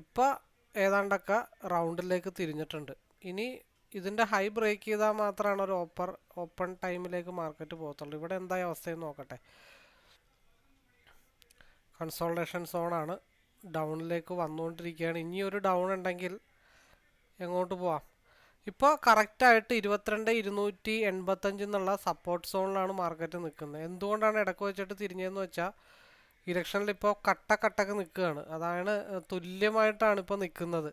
ഇപ്പോൾ ഏതാണ്ടൊക്കെ റൗണ്ടിലേക്ക് തിരിഞ്ഞിട്ടുണ്ട്. ഇനി ഇതിൻ്റെ ഹൈ ബ്രേക്ക് ചെയ്താൽ മാത്രമാണ് ഒരു ഓപ്പൺ ടൈമിലേക്ക് മാർക്കറ്റ് പോകത്തുള്ളൂ. ഇവിടെ എന്തായ അവസ്ഥയെന്ന് നോക്കട്ടെ. കൺസോൾട്ടേഷൻ സോണാണ്, ഡൗണിലേക്ക് വന്നുകൊണ്ടിരിക്കുകയാണ്. ഇനിയൊരു ഡൗൺ ഉണ്ടെങ്കിൽ എങ്ങോട്ട് പോവാം? ഇപ്പോൾ കറക്റ്റായിട്ട് 22,285 എന്നുള്ള സപ്പോർട്ട് സോണിലാണ് മാർക്കറ്റ് നിൽക്കുന്നത്. എന്തുകൊണ്ടാണ് ഇടയ്ക്ക് വെച്ചിട്ട് തിരിഞ്ഞതെന്ന് വെച്ചാൽ ഇലക്ഷനിൽ ഇപ്പോൾ കട്ടക്ക് നിൽക്കുകയാണ്. അതാണ് തുല്യമായിട്ടാണ് ഇപ്പോൾ നിൽക്കുന്നത്.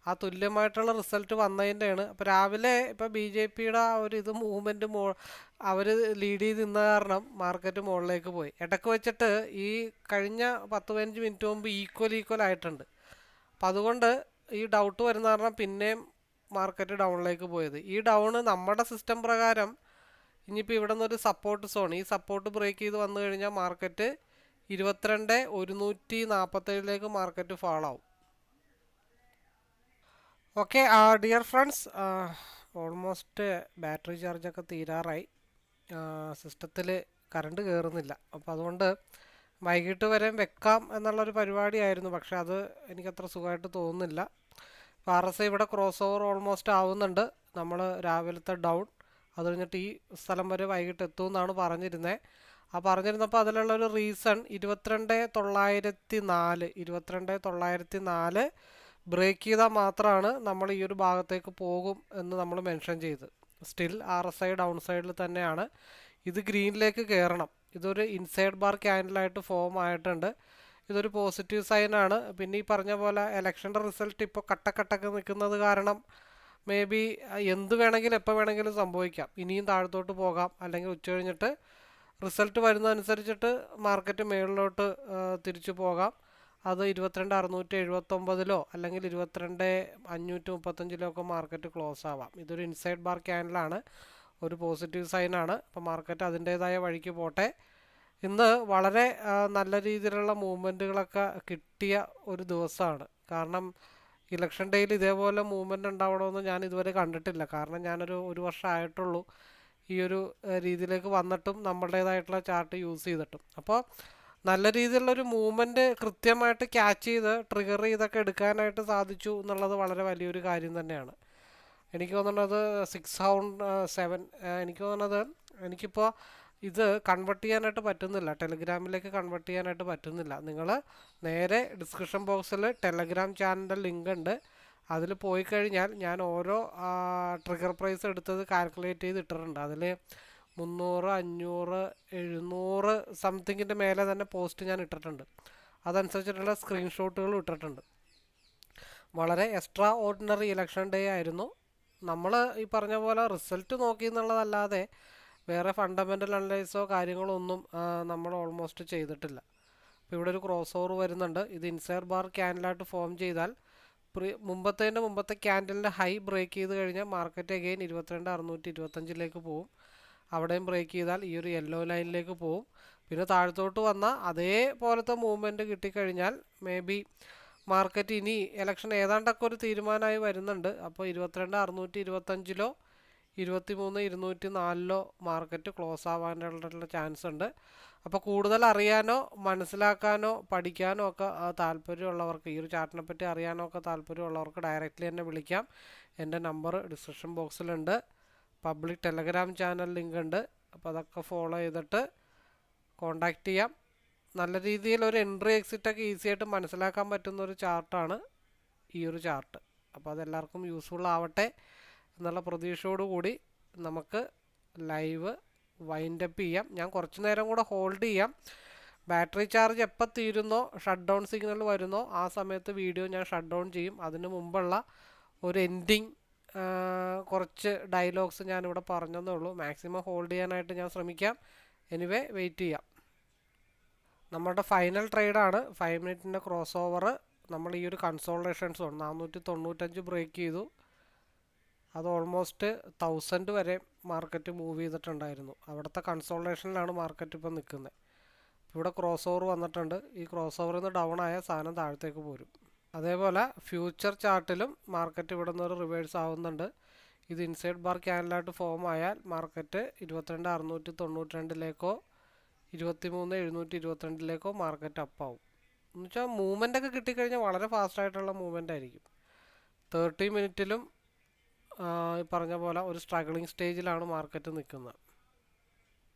ആ തുല്യമായിട്ടുള്ള റിസൾട്ട് വന്നതിൻ്റെയാണ്. അപ്പോൾ രാവിലെ ഇപ്പോൾ BJPയുടെ ആ ഒരു മൂവ്മെൻറ്റ് അവർ ലീഡ് ചെയ്ത് നിന്ന കാരണം മാർക്കറ്റ് മുകളിലേക്ക് പോയി. ഇടയ്ക്ക് വെച്ചിട്ട് ഈ കഴിഞ്ഞ 10-15 മിനിറ്റ് മുമ്പ് ഈക്വൽ ആയിട്ടുണ്ട്. അപ്പം അതുകൊണ്ട് ഈ ഡൗട്ട് വരുന്ന കാരണം പിന്നെയും മാർക്കറ്റ് ഡൗണിലേക്ക് പോയത്. ഈ ഡൗണ് നമ്മുടെ സിസ്റ്റം പ്രകാരം ഇനിയിപ്പോൾ ഇവിടെ നിന്നൊരു സപ്പോർട്ട് സോൺ, ഈ സപ്പോർട്ട് ബ്രേക്ക് ചെയ്ത് വന്നു കഴിഞ്ഞാൽ മാർക്കറ്റ് 22,147 മാർക്കറ്റ് ഫാൾ ആവും. Okay dear friends, almost battery ചാർജൊക്കെ തീരാറായി. സിസ്റ്റത്തിൽ കറണ്ട് കയറുന്നില്ല. അപ്പോൾ അതുകൊണ്ട് വൈകിട്ട് വരെ വെക്കാം എന്നുള്ളൊരു പരിപാടിയായിരുന്നു. പക്ഷെ അത് എനിക്കത്ര സുഖമായിട്ട് തോന്നുന്നില്ല. RSI ഇവിടെ ക്രോസ് ഓവർ ഓൾമോസ്റ്റ് ആവുന്നുണ്ട്. നമ്മൾ രാവിലത്തെ ഡൗൺ അത് കഴിഞ്ഞിട്ട് ഈ സ്ഥലം വരെ വൈകിട്ട് എത്തുമെന്നാണ് പറഞ്ഞിരുന്നത്. ആ പറഞ്ഞിരുന്നപ്പോൾ അതിലുള്ളൊരു റീസൺ 22,904 ബ്രേക്ക് ചെയ്താൽ മാത്രമാണ് നമ്മൾ ഈ ഒരു ഭാഗത്തേക്ക് പോകും എന്ന് നമ്മൾ മെൻഷൻ ചെയ്ത്. സ്റ്റിൽ RSI ഡൗൺ സൈഡിൽ തന്നെയാണ്. ഇത് ഗ്രീനിലേക്ക് കയറണം. ഇതൊരു ഇൻസൈഡ് ബാർ ക്യാൻഡിലായിട്ട് ഫോം ആയിട്ടുണ്ട്. ഇതൊരു പോസിറ്റീവ് സൈനാണ്. പിന്നെ ഈ പറഞ്ഞ പോലെ ഇലക്ഷൻ്റെ റിസൾട്ട് ഇപ്പോൾ കട്ടക്കട്ടൊക്കെ നിൽക്കുന്നത് കാരണം മേ ബി എന്ത് വേണമെങ്കിലും എപ്പോൾ വേണമെങ്കിലും സംഭവിക്കാം. ഇനിയും താഴത്തോട്ട് പോകാം, അല്ലെങ്കിൽ ഉച്ച കഴിഞ്ഞിട്ട് റിസൾട്ട് വരുന്നതനുസരിച്ചിട്ട് മാർക്കറ്റ് മുകളിലോട്ട് തിരിച്ചു പോകാം. അത് 22,679 അല്ലെങ്കിൽ 22,535 ഒക്കെ മാർക്കറ്റ് ക്ലോസ് ആവാം. ഇതൊരു ഇൻസൈഡ് ബാർ ക്യാൻഡിലാണ്, ഒരു പോസിറ്റീവ് സൈനാണ്. അപ്പോൾ മാർക്കറ്റ് അതിൻ്റേതായ വഴിക്ക് പോട്ടെ. ഇന്ന് വളരെ നല്ല രീതിയിലുള്ള മൂവ്മെൻറ്റുകളൊക്കെ കിട്ടിയ ഒരു ദിവസമാണ്. കാരണം ഇലക്ഷൻ ഡേയിൽ ഇതേപോലെ മൂവ്മെൻറ്റ് ഉണ്ടാവണമെന്ന് ഞാൻ ഇതുവരെ കണ്ടിട്ടില്ല. കാരണം ഒരു വർഷമായിട്ടുള്ളൂ ഈ ഒരു രീതിയിലേക്ക് വന്നിട്ടും നമ്മളുടേതായിട്ടുള്ള ചാർട്ട് യൂസ് ചെയ്തിട്ടും. അപ്പോൾ നല്ല രീതിയിലുള്ളൊരു മൂവ്മെൻറ്റ് കൃത്യമായിട്ട് ക്യാച്ച് ചെയ്ത് ട്രിഗർ ചെയ്തൊക്കെ എടുക്കാനായിട്ട് സാധിച്ചു എന്നുള്ളത് വളരെ വലിയൊരു കാര്യം തന്നെയാണ്. എനിക്ക് തോന്നുന്നത് 6-7 എനിക്ക് തോന്നുന്നത് എനിക്കിപ്പോൾ ഇത് കൺവേർട്ട് ചെയ്യാനായിട്ട് പറ്റുന്നില്ല, ടെലിഗ്രാമിലേക്ക് കൺവേർട്ട് ചെയ്യാനായിട്ട് പറ്റുന്നില്ല. നിങ്ങൾ നേരെ ഡിസ്ക്രിപ്ഷൻ ബോക്സിൽ ടെലഗ്രാം ചാനലിൻ്റെ ലിങ്ക് ഉണ്ട്, അതിൽ പോയി കഴിഞ്ഞാൽ ഞാൻ ഓരോ ട്രിഗർ പ്രൈസ് എടുത്തത് കാൽക്കുലേറ്റ് ചെയ്ത് ഇട്ടിട്ടുണ്ട്. അതിൽ 300, 500, 700 സംതിങ്ങിൻ്റെ മേലെ തന്നെ പോസ്റ്റ് ഞാൻ ഇട്ടിട്ടുണ്ട്. അതനുസരിച്ചിട്ടുള്ള സ്ക്രീൻഷോട്ടുകൾ ഇട്ടിട്ടുണ്ട്. വളരെ എക്സ്ട്രാ ഓർഡിനറി ഇലക്ഷൻ ഡേ ആയിരുന്നു. നമ്മൾ ഈ പറഞ്ഞ പോലെ റിസൾട്ട് നോക്കി എന്നുള്ളതല്ലാതെ വേറെ ഫണ്ടമെൻ്റൽ അനലൈസോ കാര്യങ്ങളോ ഒന്നും നമ്മൾ ഓൾമോസ്റ്റ് ചെയ്തിട്ടില്ല. അപ്പോൾ ഇവിടെ ഒരു ക്രോസ് ഓവർ വരുന്നുണ്ട്. ഇത് ഇൻസൈഡ് ബാർ ക്യാൻഡിലായിട്ട് ഫോം ചെയ്താൽ മുമ്പത്തെ ക്യാൻഡിലിൻ്റെ ഹൈ ബ്രേക്ക് ചെയ്ത് കഴിഞ്ഞാൽ മാർക്കറ്റ് അഗെയിൻ 22,625 പോകും. അവിടെയും ബ്രേക്ക് ചെയ്താൽ ഈ ഒരു യെല്ലോ ലൈനിലേക്ക് പോകും. പിന്നെ താഴത്തോട്ട് വന്നാൽ അതേപോലത്തെ മൂവ്മെൻറ്റ് കിട്ടിക്കഴിഞ്ഞാൽ മേ ബി മാർക്കറ്റ് ഇനി ഇലക്ഷൻ ഏതാണ്ടൊക്കെ ഒരു തീരുമാനമായി വരുന്നുണ്ട്. അപ്പോൾ 22,625 23,204 മാർക്കറ്റ് ക്ലോസ് ആവാനുള്ള ചാൻസ് ഉണ്ട്. അപ്പോൾ കൂടുതൽ അറിയാനോ മനസ്സിലാക്കാനോ പഠിക്കാനോ ഒക്കെ താല്പര്യമുള്ളവർക്ക്, ഈ ഒരു ചാർട്ടിനെ പറ്റി അറിയാനോ ഒക്കെ താല്പര്യമുള്ളവർക്ക് ഡയറക്റ്റ്ലി എന്നെ വിളിക്കാം. എൻ്റെ നമ്പർ ഡിസ്ക്രിപ്ഷൻ ബോക്സിലുണ്ട്. പബ്ലിക് ടെലഗ്രാം ചാനൽ ലിങ്ക് ഉണ്ട്. അപ്പോൾ അതൊക്കെ ഫോളോ ചെയ്തിട്ട് കോണ്ടാക്ട് ചെയ്യാം. നല്ല രീതിയിൽ ഒരു എൻട്രി എക്സിറ്റൊക്കെ ഈസി ആയിട്ട് മനസ്സിലാക്കാൻ പറ്റുന്ന ഒരു ചാർട്ടാണ് ഈ ഒരു ചാർട്ട്. അപ്പോൾ അതെല്ലാവർക്കും യൂസ്ഫുൾ ആവട്ടെ എന്നുള്ള പ്രതീക്ഷയോടുകൂടി നമുക്ക് ലൈവ് വൈൻഡപ്പ് ചെയ്യാം. ഞാൻ കുറച്ച് നേരം കൂടെ ഹോൾഡ് ചെയ്യാം. ബാറ്ററി ചാർജ് എപ്പോൾ തീരുന്നോ, ഷട്ട് ഡൗൺ സിഗ്നൽ വരുന്നോ ആ സമയത്ത് വീഡിയോ ഞാൻ ഷട്ട് ഡൗൺ ചെയ്യും. അതിന് മുമ്പുള്ള ഒരു എൻഡിങ് കുറച്ച് ഡയലോഗ്സ് ഞാനിവിടെ പറഞ്ഞതേ ഉള്ളൂ. മാക്സിമം ഹോൾഡ് ചെയ്യാനായിട്ട് ഞാൻ ശ്രമിക്കാം. എനിവേ വെയിറ്റ് ചെയ്യാം. നമ്മുടെ ഫൈനൽ ട്രേഡാണ് 5 മിനിറ്റിൻ്റെ ക്രോസ് ഓവർ. നമ്മൾ ഈ ഒരു കൺസോൾട്ടേഷൻ സോൺ 495 ബ്രേക്ക് ചെയ്തു. അത് ഓൾമോസ്റ്റ് 1000 വരെ മാർക്കറ്റ് മൂവ് ചെയ്തിട്ടുണ്ടായിരുന്നു. അവിടുത്തെ കൺസോൾട്ടേഷനിലാണ് മാർക്കറ്റ് ഇപ്പോൾ നിൽക്കുന്നത്. ഇവിടെ ക്രോസ് ഓവർ വന്നിട്ടുണ്ട്. ഈ ക്രോസ് ഓവറിൽ നിന്ന് ഡൗൺ ആയ സാധനം താഴത്തേക്ക് പോരും. അതേപോലെ ഫ്യൂച്ചർ ചാർട്ടിലും മാർക്കറ്റ് ഇവിടെ നിന്ന് ഒരു റിവേഴ്സ് ആവുന്നുണ്ട്. ഇത് ഇൻസൈഡ് ബാർ ക്യാൻഡിലായിട്ട് ഫോം ആയാൽ മാർക്കറ്റ് 22,692 23,722 മാർക്കറ്റ് അപ്പാവും. എന്ന് വെച്ചാൽ മൂവ്മെൻ്റ് ഒക്കെ കിട്ടിക്കഴിഞ്ഞാൽ വളരെ ഫാസ്റ്റായിട്ടുള്ള മൂവ്മെൻ്റ് ആയിരിക്കും. 30 മിനിറ്റിലും ഈ പറഞ്ഞ പോലെ ഒരു സ്ട്രഗ്ലിംഗ് സ്റ്റേജിലാണ് മാർക്കറ്റ് നിൽക്കുന്നത്.